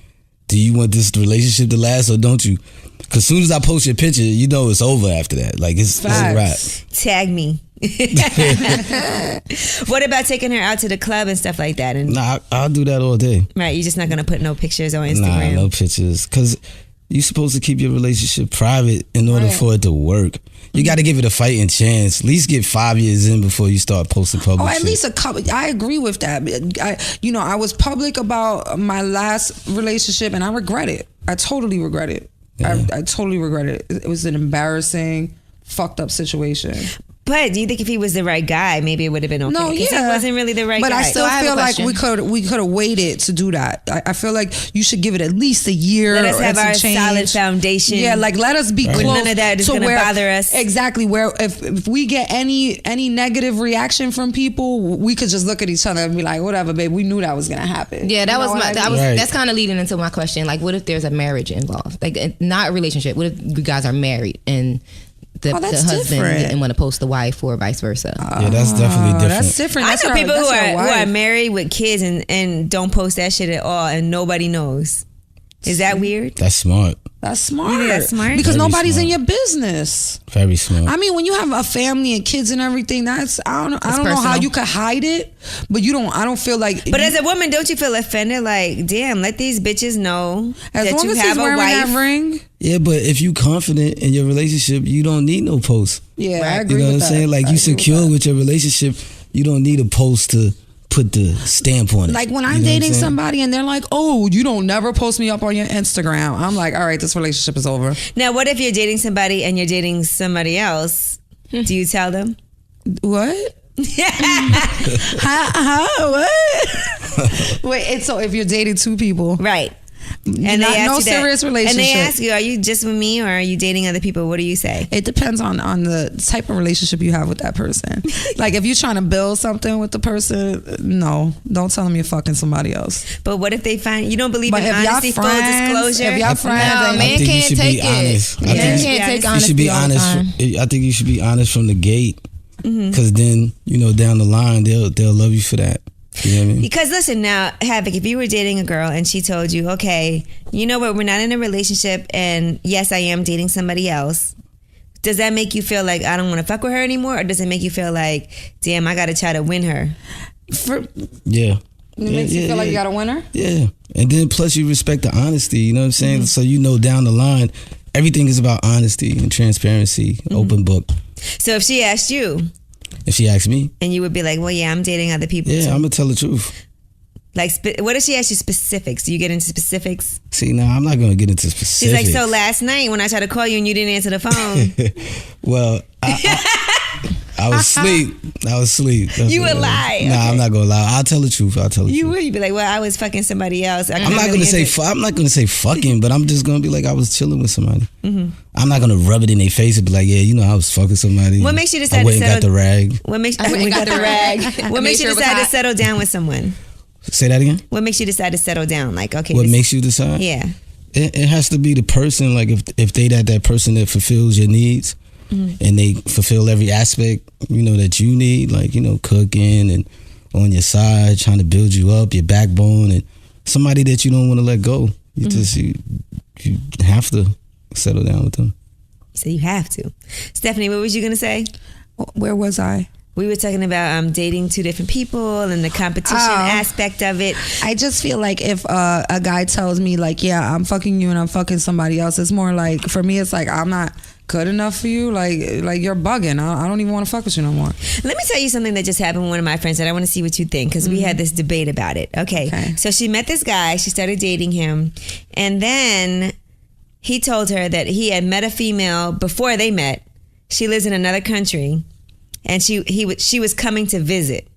do you want this relationship to last or don't you? Because soon as I post your picture, you know it's over after that. Like it's a wrap. tag me? What about taking her out to the club and stuff like that? And Nah, I'll do that all day. right, you're just not gonna put no pictures on Nah, Instagram. no pictures. Because you're supposed to keep your relationship private in order for it to work. You got to give it a fighting chance. At least get 5 years in before you start posting public at shit. least a couple. I agree with that. I was public about my last relationship, and I regret it. I totally regret it. Yeah. I totally regret it. It was an embarrassing, fucked up situation. But do you think if he was the right guy, maybe it would have been okay? No, Because he wasn't really the right but guy. I still I have a feel like question. we could have waited to do that. I feel like you should give it at least a year. Let us have and our some change. solid foundation. Yeah, like let us be Right. close. None of that is to gonna where- bother us. Exactly. Where if we get any negative reaction from people, we could just look at each other and be like, whatever, babe. We knew that was gonna happen. Yeah, that You know was what my. I That mean? was Right. that's kind of leading into my question. Like, what if there's a marriage involved? Like, not a relationship. What if you guys are married and the that's husband different. didn't want to post the wife or vice versa? Yeah, that's definitely different. That's different. I That's know her- people that's her who are wife. married with kids and don't post that shit at all, and nobody knows. Is that weird? That's smart. That's smart. You think that's smart? Because Very nobody's in smart. your business. Very smart. I mean, when you have a family and kids and everything, I don't know how personal. you could hide it, but I don't feel like. But as a woman, don't you feel offended? Like, damn, let these bitches know as that long you as have he's a wearing wife. that ring, Yeah, but if you confident in your relationship, you don't need no post. yeah, I Right. agree You know with what I'm that. saying? Like I you agree with secure that. with your relationship, you don't need a post to put the stamp on it. Like when You I'm know what dating saying? somebody and they're like, "Oh, you don't never post me up on your Instagram." I'm like, "All right, this relationship is over." Now, what if you're dating somebody and you're dating somebody else? Do you tell them? What? What? Wait, and so if you're dating two people, Right. And no you that. serious And they relationship. ask you, are you just with me or are you dating other people? What do you say? It depends on the type of relationship you have with that person. Like if you're trying to build something with the person, no, don't tell them you're fucking somebody else. But what if they find you don't believe But in if y'all honesty, full friends, disclosure? if y'all friends, No, and- man think you can't should be take it. honest. I Man think- can't take You You should be honesty all the honest. time. I think you should be honest from the gate, because then down the line they'll love you for that. You know what I mean? Because listen now, Havoc, if you were dating a girl and she told you, okay, you know what, we're not in a relationship and yes, I am dating somebody else, does that make you feel like I don't want to fuck with her anymore? Or does it make you feel like, damn, I got to try to win her? Yeah. It makes you feel like you got a winner. Yeah. And then plus you respect the honesty, you know what I'm saying? So down the line, everything is about honesty and transparency, open book. So if she asked you If she asks me, and you would be like, well, yeah, I'm dating other people yeah, too. I'm gonna tell the truth. Like, what if she asked you specifics? Do you get into specifics? See, now I'm not gonna get into She's specifics. like, so last night when I tried to call you and you didn't answer the phone, Well, I was asleep. That's You what would it is. lie. Nah, Okay. I'm not gonna lie. I'll tell the truth. you truth. would. You'd be like, well, I was fucking somebody else. I'm not gonna say. I'm not gonna say fucking, but I'm just gonna be like I was chilling with somebody. I'm not gonna rub it in their face and be like, yeah, I was fucking somebody. What makes you decide I to went and got settle- the rag. What makes I went and got the rag. What I makes made you sure it was decide to hot. settle down with someone? Say that again. What makes you decide to settle down? Like, okay, What this- makes you decide? Yeah. It has to be the person. Like if they that person that fulfills your needs, and they fulfill every aspect, that you need, like cooking and on your side, trying to build you up, your backbone, and somebody that you don't want to let go. You just you have to settle down with them. So you have to. Stephanie, what was you gonna say? Where was I? We were talking about dating two different people and the competition aspect of it. I just feel like if a guy tells me like, yeah, I'm fucking you and I'm fucking somebody else, it's more like, for me, it's like, I'm not good enough for you. Like you're bugging. I don't even want to fuck with you no more. Let me tell you something that just happened with one of my friends, and I want to see what you think, because we had this debate about it. Okay. So she met this guy, she started dating him, and then he told her that he had met a female before they met. She lives in another country, and she was coming to visit.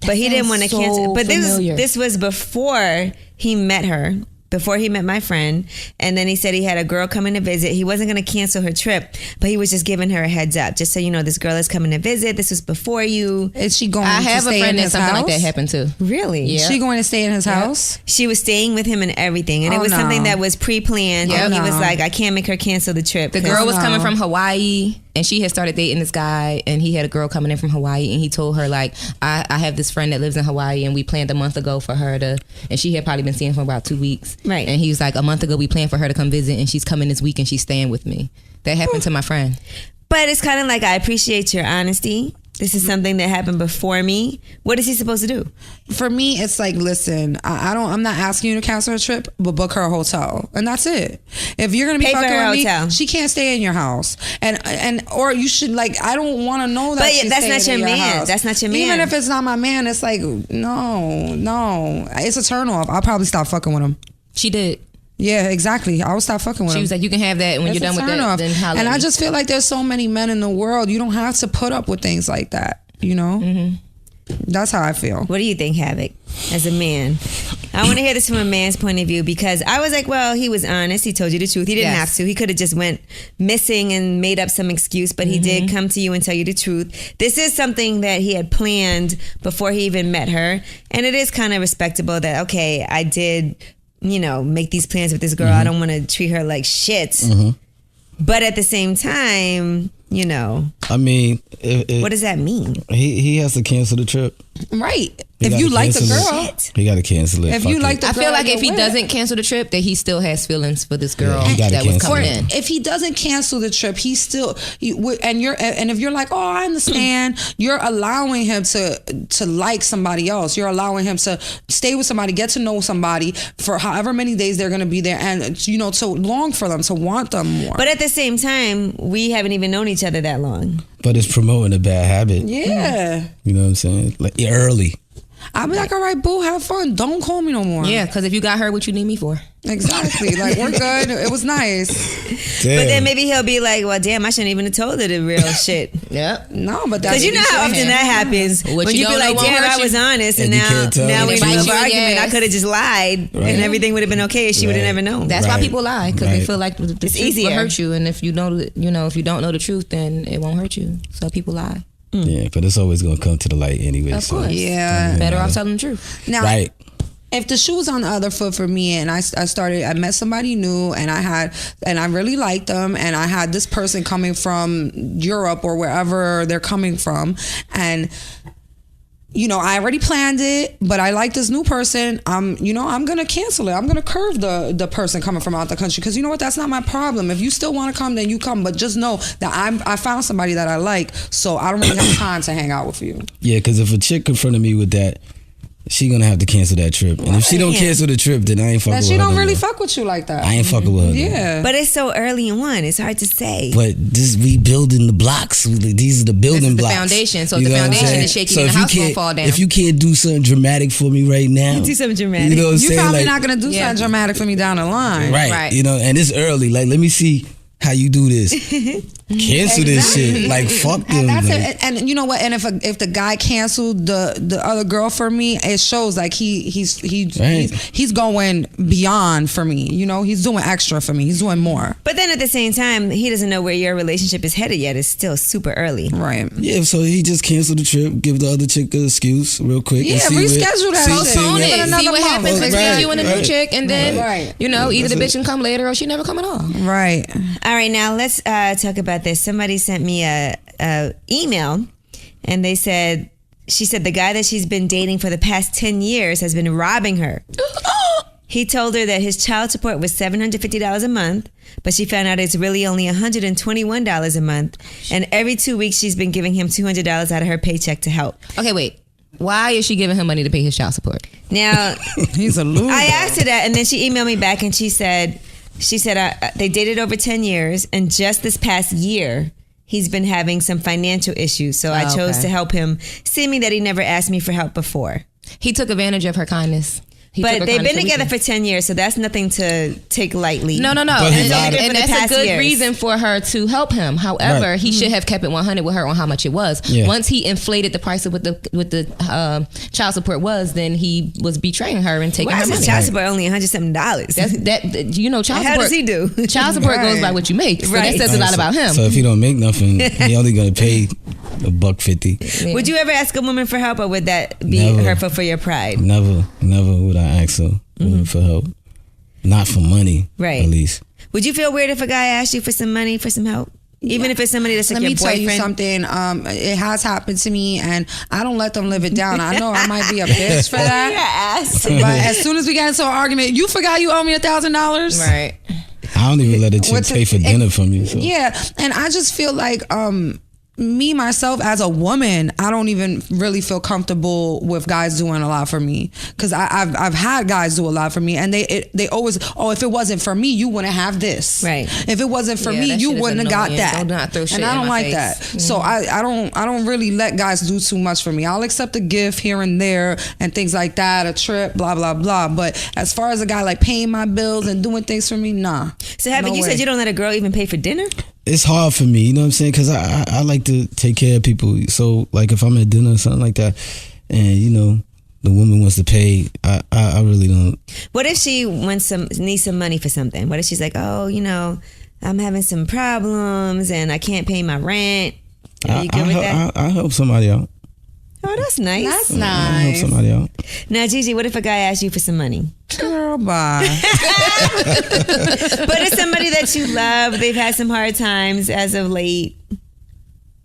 But he didn't want to sounds cancel. so But familiar. this was before he met her, before he met my friend. And then he said he had a girl coming to visit. He wasn't going to cancel her trip, but he was just giving her a heads up. Just so you know, this girl is coming to visit. This was before you. Is she going I to have a stay in friend that his something house? like that happened to. Really? Yeah. Is she going to stay in his house? She was staying with him and everything. And it Oh, was no. something that was pre-planned. Yeah. And he Oh, was no. like, I can't make her cancel the trip. The 'cause- girl was no. coming from Hawaii, and she had started dating this guy, and he had a girl coming in from Hawaii, and he told her like, I have this friend that lives in Hawaii, and we planned a month ago for her to, and she had probably been seeing him for about 2 weeks. Right. And he was like, a month ago we planned for her to come visit, and she's coming this week, and she's staying with me. That happened to my friend. But it's kind of like, I appreciate your honesty. This is something that happened before me. What is he supposed to do? For me, it's like, listen, I'm not asking you to cancel her trip, but book her a hotel, and that's it. If you're gonna be Pay for fucking her with hotel. me, she can't stay in your house, and or you should like. I don't want to know that. But she's that's not staying your in man. house. That's not your man. Even if it's not my man, it's like no, it's a turn off. I'll probably stop fucking with him. She did. Yeah, exactly. I will stop fucking with him. She was like, you can have that, and when It's you're a done with turn that, off. then holla. And at I me. just feel like there's so many men in the world. You don't have to put up with things like that. You know. Mm-hmm. That's how I feel. What do you think, Havoc, as a man? I want to hear this from a man's point of view, because I was like, well, he was honest. He told you the truth. He didn't have to. He could have just went missing and made up some excuse, but he did come to you and tell you the truth. This is something that he had planned before he even met her. And it is kind of respectable that, okay, I did, make these plans with this girl. I don't want to treat her like shit. But at the same time, I mean, what does that mean? He has to cancel the trip. Right. He If gotta you like the cancel girl, it. He got to cancel it. If Fuck you it. like the I girl, feel like if he you're with. doesn't cancel the trip, that he still has feelings for this girl he gotta that was cancel coming it. in. If he doesn't cancel the trip, he's still and if you're like, oh, I understand, you're allowing him to like somebody else. You're allowing him to stay with somebody, get to know somebody for however many days they're gonna be there, and to long for them, to want them more. But at the same time, we haven't even known each other that long. But it's promoting a bad habit. yeah, You know what I'm saying? Like early. I'll be like, all right, boo, have fun. Don't call me no more. Yeah, because if you got her, what you need me for? Exactly. Like, we're good. It was nice. Damn. But then maybe he'll be like, well, damn, I shouldn't even have told her the real shit. Yep. No, but that's Because you know how often that happens. What when you you be don't like, know won't damn, hurt I you. was honest, and And you can't tell now the we truth. have an Bite you in the argument. I ass. could have just lied, Right. and everything would have been okay. She would have Right. never known. That's why Right. people lie, because they Right. feel like the truth easier. will hurt you, and if you know, if you don't know the truth, then it won't hurt you. So people lie. Yeah, but it's always gonna come to the light anyway. Of so course. Yeah. Better off telling the truth. Now, Right. if the shoe was on the other foot for me, and I met somebody new, and I really liked them, and I had this person coming from Europe or wherever they're coming from, and I already planned it, but I like this new person. I'm gonna cancel it. I'm gonna curve the person coming from out the country, because you know what? That's not my problem. If you still want to come, then you come. But just know that I found somebody that I like, so I don't really have time to hang out with you. Yeah, because if a chick confronted me with that, she gonna have to cancel that trip. And if she don't cancel the trip, then I ain't fucking That with she her. don't no really more. fuck with you like that. I ain't fucking with her. no more. Yeah. But it's so early in one. It's hard to say. But this we building the blocks. These are the building This is the blocks. foundation. So if You the know what I'm foundation saying? is shaky, So then if the you house gonna can't- fall down. If you can't do something dramatic for me right now, Do something dramatic. You know what I'm You're saying? probably Like, not gonna do Yeah. something dramatic for me down the line. right. Right. And it's early. Like, let me see how you do this. Cancel this shit. Like, fuck them. And that's like, it. And you know what? And if the guy canceled the other girl for me, it shows like he's going beyond for me. He's doing extra for me. He's doing more. But then at the same time, he doesn't know where your relationship is headed yet. It's still super early. Right. Yeah, so he just canceled the trip, give the other chick an excuse real quick. Yeah, and see reschedule that shit. Postpone Give it it. another See what month. happens between Right, you and the new right. chick, and then Right. either the That's bitch can come later or she never come at all. Right. All right, now let's talk about this. Somebody sent me a email, and she said the guy that she's been dating for the past 10 years has been robbing her. He told her that his child support was $750 a month, but she found out it's really only $121 a month. And every 2 weeks, she's been giving him $200 out of her paycheck to help. Okay, wait. Why is she giving him money to pay his child support? Now, He's a loser. I asked her that, and then she emailed me back, and she said they dated over 10 years, and just this past year, he's been having some financial issues. So I chose okay. to help him, seeming that he never asked me for help before. He took advantage of her kindness. He took But her they've kindness been together weakness. for 10 years, so that's nothing to take lightly. No. But he And, lied. and For the that's a past good years. reason for her to help him. However, Right. he should have kept it 100 with her on how much it was. Yeah. Once he inflated the price of what the child support was, then he was betraying her and taking Why her is money. his child support only $100-something? That's child How support. does he do? Child support goes Right. by what you make. So Right. that says a lot about him. So if he don't make nothing, he only gonna pay $150. Would you ever ask a woman for help, or would that be Never. hurtful for your pride? Never would I ask her for help. Not for money, Right. at least. Would you feel weird if a guy asked you for some money, for some help? Even if it's somebody that's like Let your me tell boyfriend? you something. It has happened to me, and I don't let them live it down. I know I might be a bitch for that. ass. But as soon as we get into an argument, you forgot you owe me $1,000. Right. I don't even let a chick What's pay it- for dinner for me. So. Yeah, and I just feel like me myself as a woman, I don't even really feel comfortable with guys doing a lot for me, because I've had guys do a lot for me, and they always, if it wasn't for me, you wouldn't have this. Right. If it wasn't for me, you wouldn't have got that. Don't throw shit and I don't in my like face. that. Mm-hmm. So I don't really let guys do too much for me. I'll accept a gift here and there and things like that, a trip, blah blah blah. But as far as a guy like paying my bills and doing things for me, nah. So Havoc, you said you don't let a girl even pay for dinner? It's hard for me, you know what I'm saying? Because I like to take care of people. So, like, if I'm at dinner or something like that, and, you know, the woman wants to pay, I really don't. What if she needs some money for something? What if she's like, oh, you know, I'm having some problems and I can't pay my rent? Are you good with that? I help somebody out. Oh, that's nice. That's I nice. help somebody out. Now, Gigi, what if a guy asks you for some money? Girl, bye. But it's somebody that you love. They've had some hard times as of late.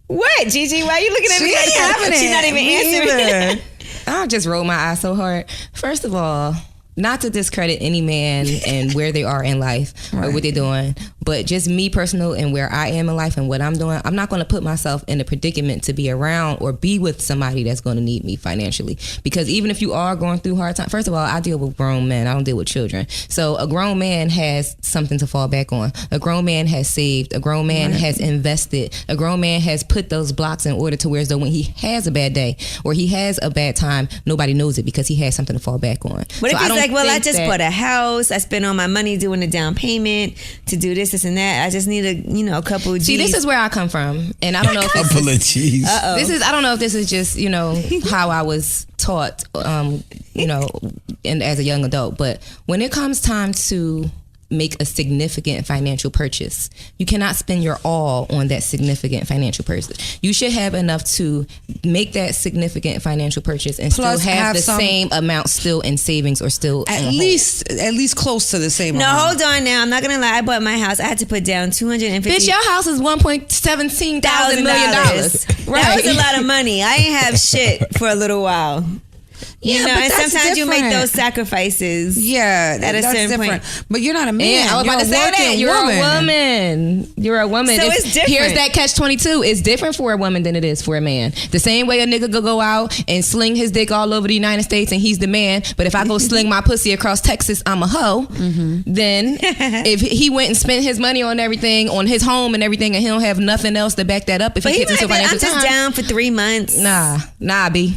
What, Gigi? Why are you looking at me? She ain't having it. She's not even Me answering. I just rolled my eyes so hard. First of all, not to discredit any man and where they are in life or what they're doing, but just me personal and where I am in life and what I'm doing, I'm not going to put myself in a predicament to be around or be with somebody that's going to need me financially. Because even if you are going through hard times, first of all, I deal with grown men. I don't deal with children. So a grown man has something to fall back on. A grown man has saved. A grown man has invested. A grown man has put those blocks in order to where as though when he has a bad day or he has a bad time, nobody knows it because he has something to fall back on. What if So he's like, well, I just bought a house. I spent all my money doing a down payment to do this and that. I just need a couple of G's. See, this is where I come from, and I don't know if it's Couple of cheese. I don't know if this is just how I was taught, and as a young adult. But when it comes time to make a significant financial purchase, you cannot spend your all on that significant financial purchase. You should have enough to make that significant financial purchase and Plus still have the some- same amount still in savings or still At least close to the same No, amount. hold on now. I'm not going to lie. I bought my house. I had to put down $250,000. Bitch, your house is $1.17 million. That was a lot of money. I ain't have shit for a little while. You know, but and that's sometimes you make different. those sacrifices. Yeah, at a that's certain different. point. But you're not a man. Yeah, I was about to say that. You're a woman. You're a woman. So it's different. Here's that catch-22. It's different for a woman than it is for a man. The same way a nigga could go out and sling his dick all over the United States and he's the man, but if I go sling my pussy across Texas, I'm a hoe. Then if he went and spent his money on everything, on his home and everything, and he don't have nothing else to back that up, if But he he gets into might be, financial I'm just time, down for 3 months. nah, B.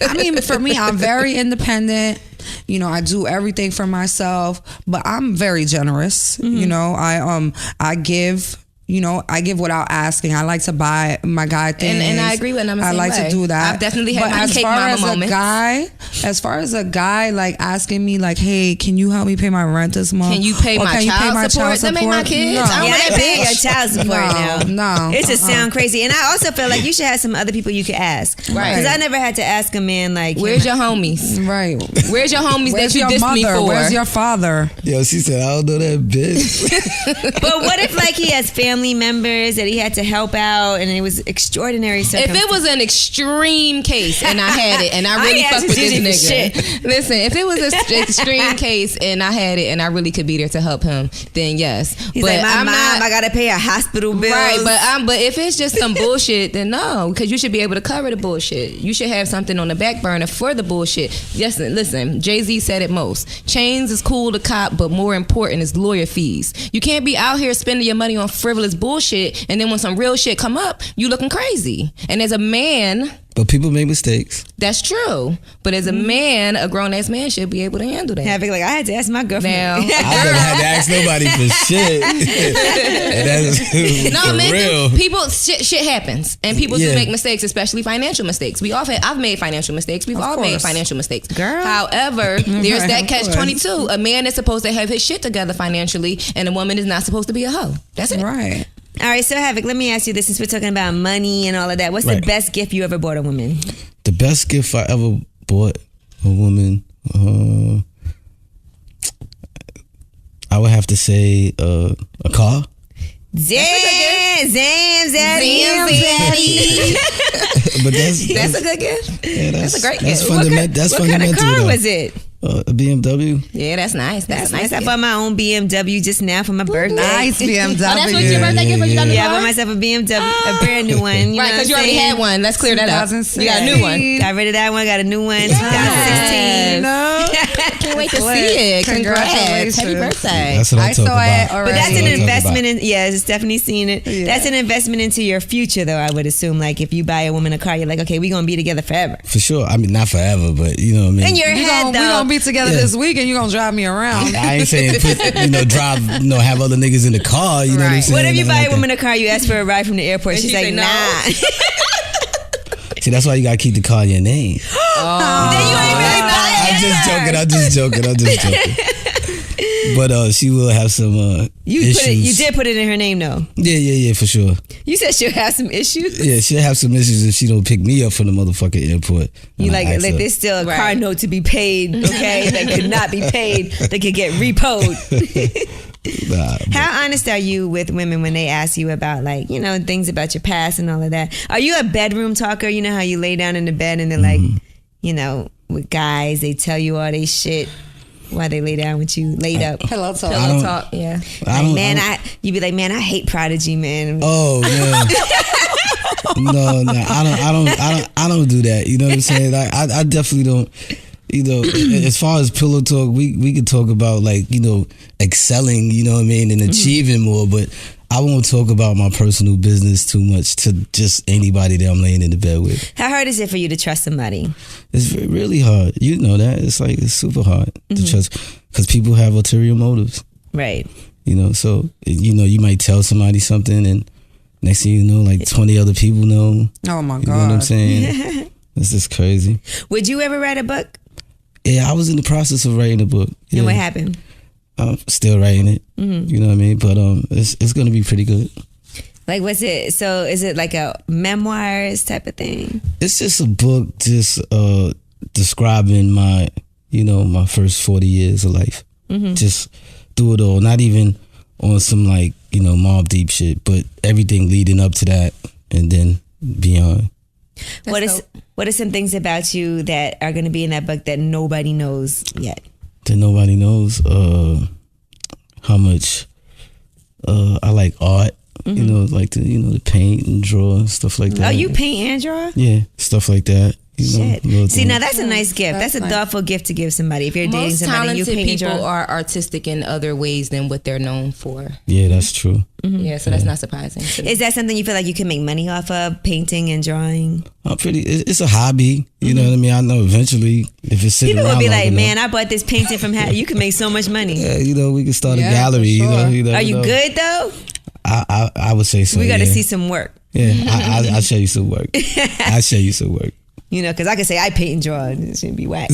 I mean, for me, I'm very independent. You know, I do everything for myself, but I'm very generous. You know, I give. You know, I give without asking. I like to buy my guy things. And I agree with him. I'm the I same like way. to do that. I've definitely had but my as cake far mama as moments. as far as a guy like asking me like, hey, can you help me pay my rent this month? Can you pay Or my can you pay my child support? That ain't my kids. No. I don't Yeah, want I that pay your bitch. child support now. No. It just sound crazy. And I also feel like you should have some other people you could ask. Right. Because I never had to ask a man like, Where's your homies? Right. Where's your homies Where's that you your dissed me mother? for? Where's your father? Yo, she said, I don't know that bitch. But what if like he has family members that he had to help out and it was extraordinary If circumstances? it was an extreme case and I had it and I really ain't fucked with asking this Gigi for nigga. Listen, if it was an extreme case and I had it and I really could be there to help him, then yes. He's but like, my I'm mom, not. I gotta pay her hospital bills. Right, but if it's just some bullshit, then no, because you should be able to cover the bullshit. You should have something on the back burner for the bullshit. Yes, listen, Jay-Z said it most. Chains is cool to cop, but more important is lawyer fees. You can't be out here spending your money on frivolous bullshit, and then when some real shit come up, you looking crazy. And as a man, But people make mistakes. that's true. But as a man, a grown ass man should be able to handle that. Having like I had to ask my girlfriend. Now, I never had to ask nobody for shit. And that's no, for man, real. people shit happens, and people do Yeah. make mistakes, especially financial mistakes. I've made financial mistakes. We've all made course. financial mistakes. Girl. However, there's that Of catch course. 22. A man is supposed to have his shit together financially, and a woman is not supposed to be a hoe. That's it. Right. All right, so Havoc, let me ask you this since we're talking about money and all of that. What's the Right. best gift you ever bought a woman? The best gift I ever bought a woman, I would have to say a car. Zam, But That's a good gift. Yeah, That's a great That's gift. fundamental. That's What kind fundamental. of car though. was it? A BMW. Yeah, that's nice. That's That's a nice. nice. I gift. bought my own BMW just now for my birthday. Nice BMW. Oh, that's what your birthday gift was? You got a new Yeah, I car? bought myself a BMW, a brand new one. You Right, because you already had one. Let's clear that up. 2006. You got a new one. Got rid of that one. Got a new one. Yes. 2016. No. Can't wait to see it. Congrats. Congratulations. Happy birthday. That's what I'm I saw talking it about. already. But that's what an I'm talking investment about. in. Yeah, it's definitely seen it. Yeah. That's an investment into your future, though. I would assume, like if you buy a woman a car, you're like, okay, we're gonna be together forever. For sure. I mean, not forever, but you know what I mean. In your We head, though. gonna be together this week, and you gonna drive me around. I ain't saying drive, have other niggas in the car. You know what I'm Right. saying? What if you Nothing buy like a woman a car, you ask for a ride from the airport, And she's she like, say no. nah. that. See, that's why you gotta keep the car in your name. Then you ain't really buying I'm just joking. But she will have some issues. You did put it in her name, though. Yeah, for sure. You said she'll have some issues. Yeah, she'll have some issues if she don't pick me up from the motherfucking airport. You when I ask her. there's still a car Right. note to be paid, okay? That could not be paid. That could get repoed. Nah, How honest are you with women when they ask you about things about your past and all of that? Are you a bedroom talker? You know how you lay down in the bed and they're like, with guys, they tell you all they shit while they lay down with you laid up. Hello, talk. Pillow talk. Yeah. You be like, man, I hate Prodigy, man. Oh man. No, I don't do that. You know what I'm saying? I definitely don't. As far as pillow talk, we could talk about excelling, you know what I mean, and achieving more, but I won't talk about my personal business too much to just anybody that I'm laying in the bed with. How hard is it for you to trust somebody? It's really hard. You know that. It's super hard to trust because people have ulterior motives. Right. So you might tell somebody something and next thing you know, 20 other people know. Oh my God. You know what I'm saying? It's just crazy. Would you ever write a book? Yeah, I was in the process of writing a book. Yeah. And what happened? I'm still writing it. You know what I mean? But it's gonna be pretty good. What's it? So is it like a memoirs type of thing? It's just a book, just describing my first 40 years of life. Just do it all. Not even on some Mobb Deep shit, but everything leading up to that and then beyond. What are some things about you that are going to be in that book that nobody knows yet? That nobody knows how much I like art. To paint and draw and stuff like that. Oh, you paint and draw? Yeah, stuff like that. Shit. little See, things. now that's a nice gift. That's a nice. thoughtful gift to give somebody. If you're dating Most somebody and you talented paint and people draw. are artistic in other ways than what they're known for. Yeah, that's true. Yeah, so that's not surprising. to me. Is that something you feel like you can make money off of, painting and drawing? It's a hobby. You know what I mean? I know eventually if it's sitting People around would be long like, enough, man, I bought this painting from you can make so much money. yeah, we can start Yeah, a gallery. for sure. You know, Are you good though? I would say so. We got to yeah. see some work. Yeah, I'll show you some work. I'll show you some work. Because I could say I paint and draw and it shouldn't be whack.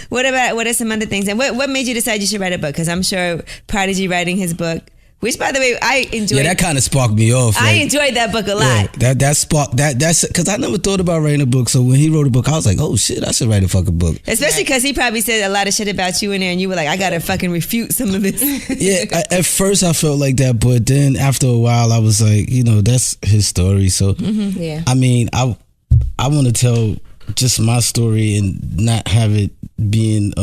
What are some other things? And what made you decide you should write a book? Because I'm sure Prodigy writing his book, which by the way, I enjoyed. Yeah, that kind of sparked me off. I enjoyed that book a lot. Yeah, that sparked that's because I never thought about writing a book. So when he wrote a book, I was like, oh shit, I should write a fucking book. Especially because he probably said a lot of shit about you in there and you were like, I gotta fucking refute some of this. Yeah, at first I felt like that, but then after a while I was like, that's his story. So Yeah. I mean, I want to tell just my story and not have it being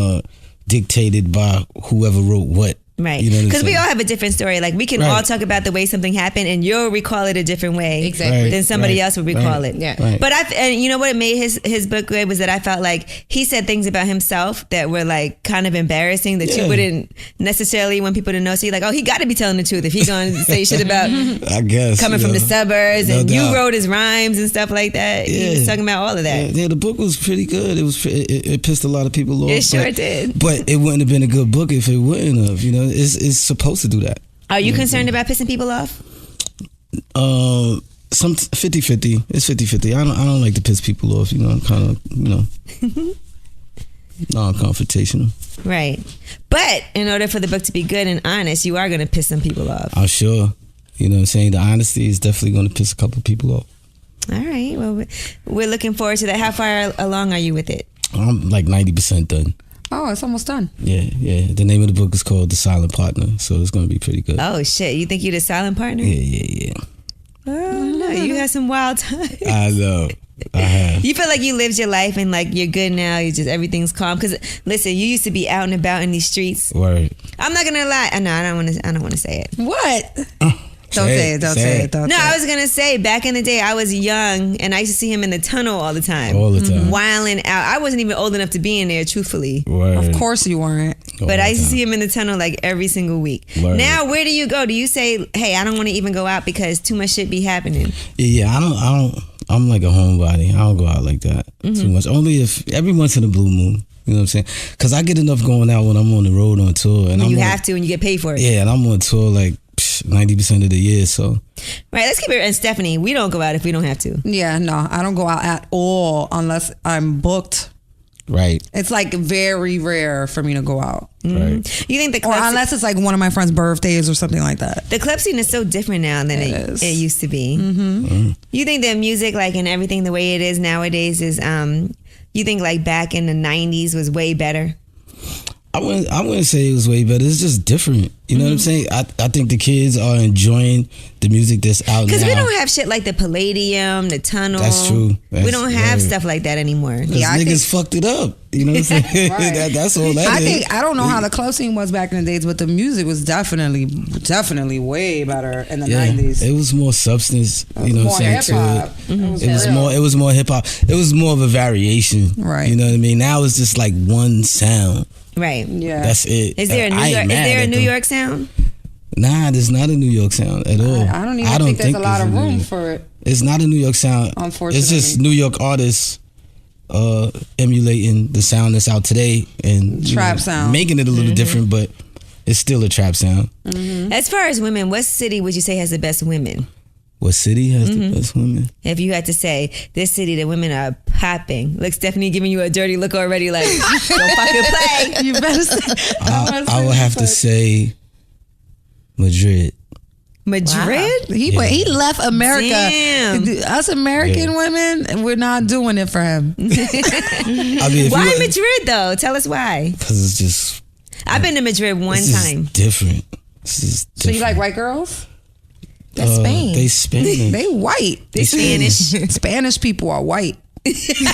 dictated by whoever wrote what. Right. You know what I'm Because we saying? all have a different story. Like we can Right. all talk about the way something happened and you'll recall it a different way Exactly. than somebody Right. else would recall Right. it. Yeah. Right. But and you know what made his book good was that I felt like he said things about himself that were like kind of embarrassing that you Yeah. wouldn't necessarily want people to know. So you're like, oh, he got to be telling the truth if he's going to say shit about I guess coming from the suburbs No and you doubt. wrote his rhymes and stuff like that. He was talking about all of that. Yeah, the book was pretty good. It pissed a lot of people off. It sure did. But it wouldn't have been a good book if it wouldn't have. It's supposed to do that. Are you concerned about pissing people off? Some 50-50. It's 50-50. I don't like to piss people off. I'm kind of non-confrontational. Right. But in order for the book to be good and honest, you are going to piss some people off. I'm sure. You know what I'm saying? The honesty is definitely going to piss a couple of people off. All right. Well, we're looking forward to that. How far along are you with it? I'm like 90% done. Oh, it's almost done. Yeah. The name of the book is called The Silent Partner, so it's gonna be pretty good. Oh shit! You think you're the silent partner? Yeah. Oh no, you had some wild times. I know. I have. You feel like you lived your life and like you're good now. You just everything's calm. Because listen, you used to be out and about in these streets. Word. I'm not gonna lie. No, I don't want to say it. What? Don't say it. No, I was gonna say back in the day I was young and I used to see him in the tunnel all the time. All the time. Wilding out. I wasn't even old enough to be in there, truthfully. Word. Of course you weren't. But I used to see him in the tunnel like every single week. Word. Now, where do you go? Do you say, "Hey, I don't want to even go out because too much shit be happening"? Yeah. I don't. I'm like a homebody. I don't go out like that too much. Only if every once in a blue moon. You know what I'm saying? Because I get enough going out when I'm on the road on tour, and You have to, and you get paid for it. Yeah, and I'm on tour like 90% of the year. So Right. Let's keep it. And Stephanie, we don't go out if we don't have to. Yeah, no, I don't go out at all unless I'm booked. right. It's like very rare for me to go out. Right. You think the Or club unless it's like one of my friends' birthdays or something like that. the club scene is so different now than It it is. used to be. Mm-hmm. You think that music, like, and everything the way it is nowadays is, you think like back in the 90s was way better? I wouldn't say it was way better. It's just different. You know what I'm saying? I think the kids are enjoying the music that's out now. Because we don't have shit like the Palladium, the Tunnel. That's true. We don't have stuff like that anymore. Because I niggas fucked it up. You know what I'm saying? Right. That's all that is. I don't know how the club scene was back in the days, but the music was definitely way better in the 90s. It was more substance. You know what I'm saying? Hip-hop. It was more hip hop. It was more of a variation. Right. You know what I mean? Now it's just like one sound. Right. Yeah. That's it. Is there a New York sound? Nah, there's not a New York sound at all. I don't even think there's a lot of room for it. It's not a New York sound. Unfortunately. It's just New York artists emulating the sound that's out today and Trap sound. making it a little different, but it's still a trap sound. As far as women, what city would you say has the best women? What city has the best women? If you had to say, this city, the women are popping. Look, Stephanie giving you a dirty look already like, don't fucking play. You better say. I would have to say Madrid. Madrid? He left America. Damn. Us American women, we're not doing it for him. I mean, if Why Madrid, though? Tell us why. Because it's just... I've been to Madrid one it's just time. different. This is different. So you like white girls? That's Spain. They Spanish. They white. They Spanish. Spanish people are white. Stephanie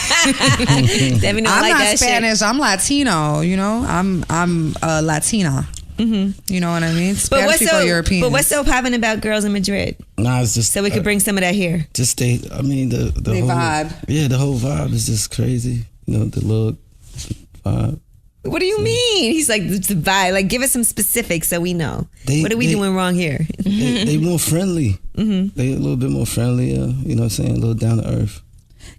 don't I'm like not that Spanish. I'm Latino. You know, I'm Latina. Mm-hmm. You know what I mean? Spanish people are European. But what's so popping about girls in Madrid? Nah, it's just... So we could bring some of that here. Just the whole vibe. Yeah, the whole vibe is just crazy. You know, the look, the vibe. What do you mean? He's like, the vibe. Like, give us some specifics so we know. What are we doing wrong here? They more friendly. Mm-hmm. They a little bit more friendly. You know what I'm saying? A little down to earth.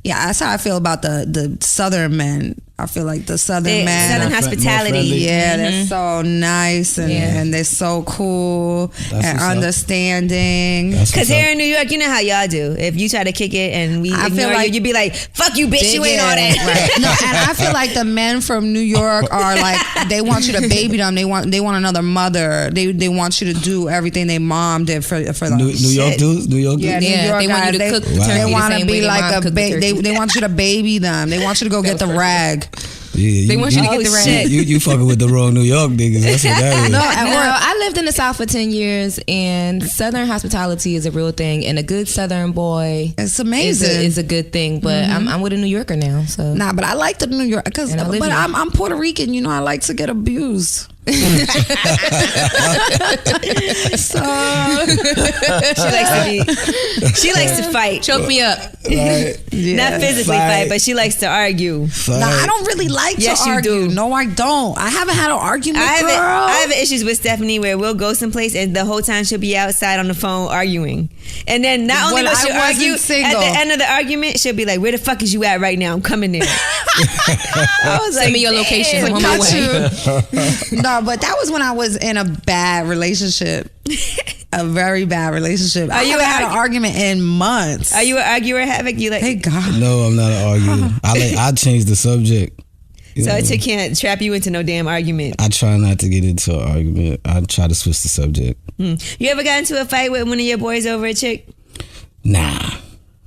Yeah, that's how I feel about the Southern men. I feel like the Southern men. Southern hospitality. Yeah, they're so nice and they're so cool and understanding. Because here in New York, you know how y'all do. If you try to kick it and we ignore you, you'd be like, fuck you, bitch, you ain't all that. Right. No, and I feel like the men from New York are like, they want you to baby them. They want another mother. They want you to do everything their mom did for them. New York dudes? New York dudes? Yeah, New York they want you to guys, cook the They turkey want the to same way be their like mom a cooked the turkey. they want you to baby them. They want you to go get the rag. Yeah, They want you to get the rag. You fucking with the wrong New York niggas. That's what that is. No, I lived in the South for 10 years, and Southern hospitality is a real thing, and a good Southern boy it's amazing. is a good thing. But I'm with a New Yorker now, so Nah, but I like the New York because, And I live but here. I'm Puerto Rican. You know, I like to get abused. So She likes to fight. choke me up. Right. Not physically fight, but she likes to argue. Fight. nah, I don't really like Yes, to you argue. do. No, I don't. I haven't had an argument, I girl. have issues with Stephanie where we'll go someplace and the whole time she'll be outside on the phone arguing. And then not only When will she I wasn't argue, at single. the end of the argument, she'll be like, where the fuck is you at right now? I'm coming there. I was Send me your location. I'm on my Got way. you. No, but that was when I was in a bad relationship. A very bad relationship. I haven't had an argument in months. Are you an arguer, Havoc? You like? Hey, God. No, I'm not an arguer. I changed the subject. You So know? it can't trap you into no damn argument. I try not to get into an argument. I try to switch the subject. You ever got into a fight with one of your boys over a chick? Nah.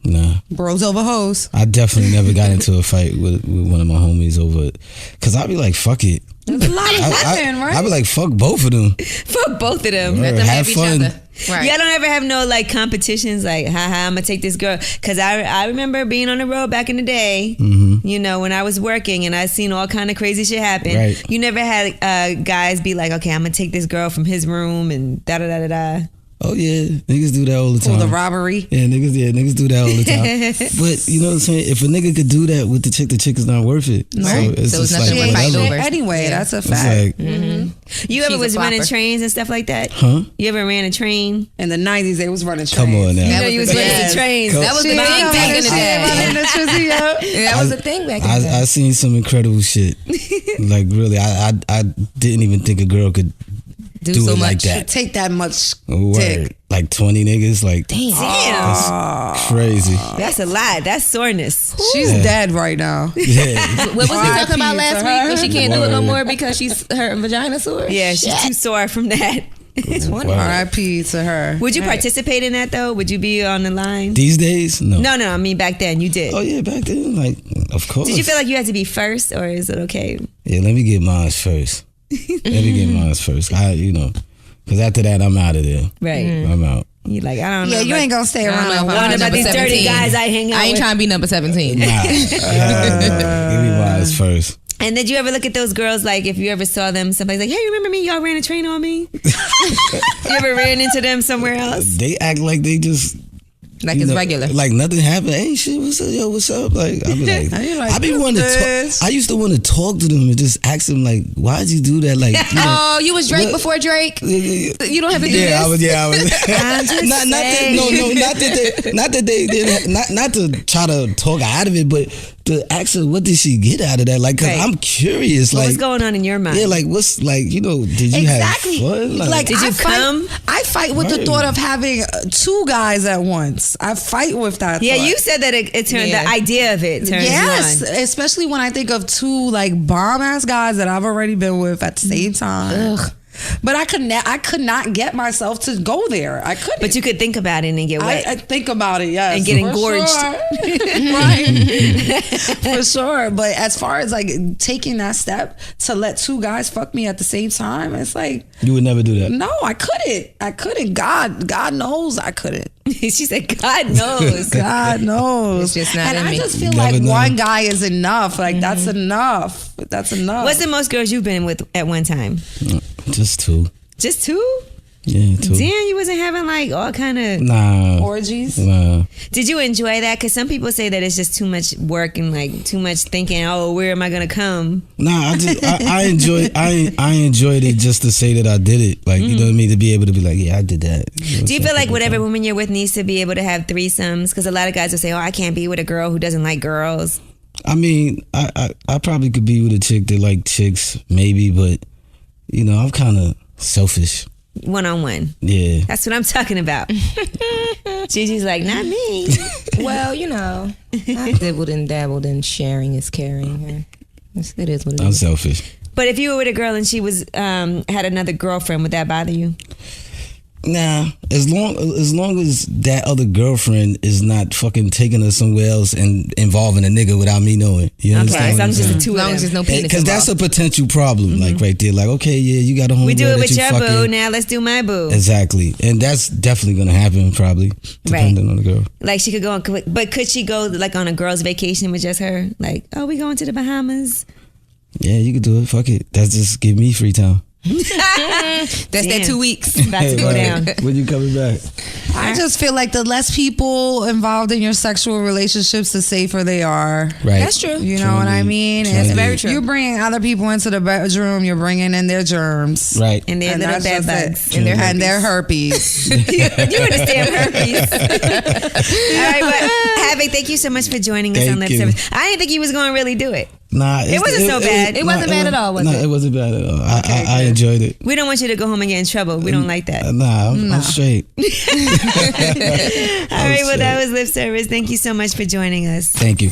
Nah. Bros over hoes. I definitely never got into a fight with one of my homies over it. Cause I'd be like, fuck it. There's a lot of women, right? I'd be like, fuck both of them. Fuck both of them. Let them have each fun. other. Right. Y'all don't ever have no like competitions like, haha, I'm gonna take this girl. Cause I remember being on the road back in the day, you know, when I was working and I seen all kind of crazy shit happen. Right. You never had guys be like, okay, I'm gonna take this girl from his room and da da da da da. Oh yeah, niggas do that all the time. Or the robbery. Yeah, niggas do that all the time. But you know what I'm saying? If a nigga could do that with the chick is not worth it. Right. So it's just nothing like worth fighting whatever. over. Anyway, that's a It's fact. like, You ever She's a was running flopper. trains and stuff like that? huh? You ever ran a train? In the 90s, they was running trains. Come on now. You That know was you was the running best. some trains. Come- That was the She thing ain't back in the running day. the trizzy up. That was the thing back in the day. I seen some incredible shit. Like really, I didn't even think a girl could Do do so it like much. that. Take that much Word. dick. Like 20 niggas. Like Damn. that's crazy. That's a lot. That's soreness. She's Yeah. dead right now. Yeah. What was we talking about R.I.P. last to week when her. she can't do it no Word. more because her vagina sore? Yeah, she's too sore from that. Word. R.I.P. to her. Would you Hey. participate in that though? Would you be on the line? These days, no. No, I mean back then you did. Oh yeah, back then, like of course. Did you feel like you had to be first, or is it okay? Yeah, let me get mine first. Because after that, I'm out of there. Right. I'm out. You like, I don't know. Yeah, you about- ain't gonna stay I don't know around. if I'm One about number these dirty 17. guys I hang out I ain't with. trying to be number 17. Nah. Give me mine first. And did you ever look at those girls like if you ever saw them, somebody's like, hey, remember me? Y'all ran a train on me? You ever ran into them somewhere else? They act like they just Like you it's know, regular. like nothing happened. Hey, shit, what's up? Yo, what's up? Like I be like, And you're like, I be "What's wanting to this?" talk. I used to want to talk to them and just ask them like, why'd you do that? Like, you know, Oh, you was Drake What? before Drake? yeah, You don't have to do yeah, this? I was. I'm just not that they didn't, not to try to talk her out of it, but to ask her what did she get out of that? Like, cause Right. I'm curious. What Like, was going on in your mind? yeah, like what's like, you know, did you Exactly. have fun? Like, Did you I come? I fight with the Right. thought of having two guys at once. I fight with that. Yeah, thought. you said that it turned Yeah. the idea of it turns Yes, you on. especially when I think of two like bomb ass guys that I've already been with at the same time. But I could not get myself to go there. I couldn't. But you could think about it and get wet. I think about it, yes, And get for engorged. sure. Right, for sure. But as far as like taking that step to let two guys fuck me at the same time, it's like You would never do that. no, I couldn't. God knows I couldn't. She said, God knows. God knows. It's just not and in I me. just feel Never like know. one guy is enough. Like that's enough. That's enough. What's the most girls you've been with at one time? Just two. Just two? Yeah, two. Damn, you wasn't having like all kind of. Nah. orgies? Nah. Did you enjoy that? Because some people say that it's just too much work and like too much thinking. Oh, where am I gonna come? Nah, I enjoyed it just to say that I did it. Like, you know what I mean? To be able to be like, yeah, I did that. You know, Do you feel like something whatever that. woman you're with needs to be able to have threesomes? Because a lot of guys will say, "Oh, I can't be with a girl who doesn't like girls." I mean, I probably could be with a chick that like chicks, maybe, but you know, I'm kind of selfish. One on one. Yeah. That's what I'm talking about. Gigi's like, not me. Well, you know, I dibbled and dabbled in sharing is caring. It is what it I'm is. selfish. But if you were with a girl and she was had another girlfriend, would that bother you? Nah, as long as that other girlfriend is not fucking taking us somewhere else and involving a nigga without me knowing. You Okay, understand? as what long I'm as it's saying? the two As long of as them. there's no penis Because that's a involved. potential problem, like right there. Like, okay, yeah, you got a homegirl We do it that with you your fucking. boo. Now let's do my boo. Exactly, and that's definitely gonna happen, probably, depending on the girl. Like she could go on, but could she go like on a girl's vacation with just her? Like, oh, we going to the Bahamas? Yeah, you could do it. Fuck it. That's just give me free time. That's Damn. that 2 weeks. About to go down. When you coming back? I just feel like the less people involved in your sexual relationships, the safer they are. Right. That's true. You know what I mean? True indeed. very true. You're bringing other people into the bedroom. You're bringing in their germs. Right. And they're And little that's bad just bugs. it. And their herpes. You understand herpes. All right, but Havoc, thank you so much for joining us Thank on Lip you. Service. I didn't think you was going to really do it. Nah, It wasn't so bad. It wasn't bad at all, was no, it? it wasn't bad at all. I enjoyed it. We don't want you to go home and get in trouble. We don't like that. Nah, I'm straight. All right, well, that was Lip Service. Thank you so much for joining us. Thank you.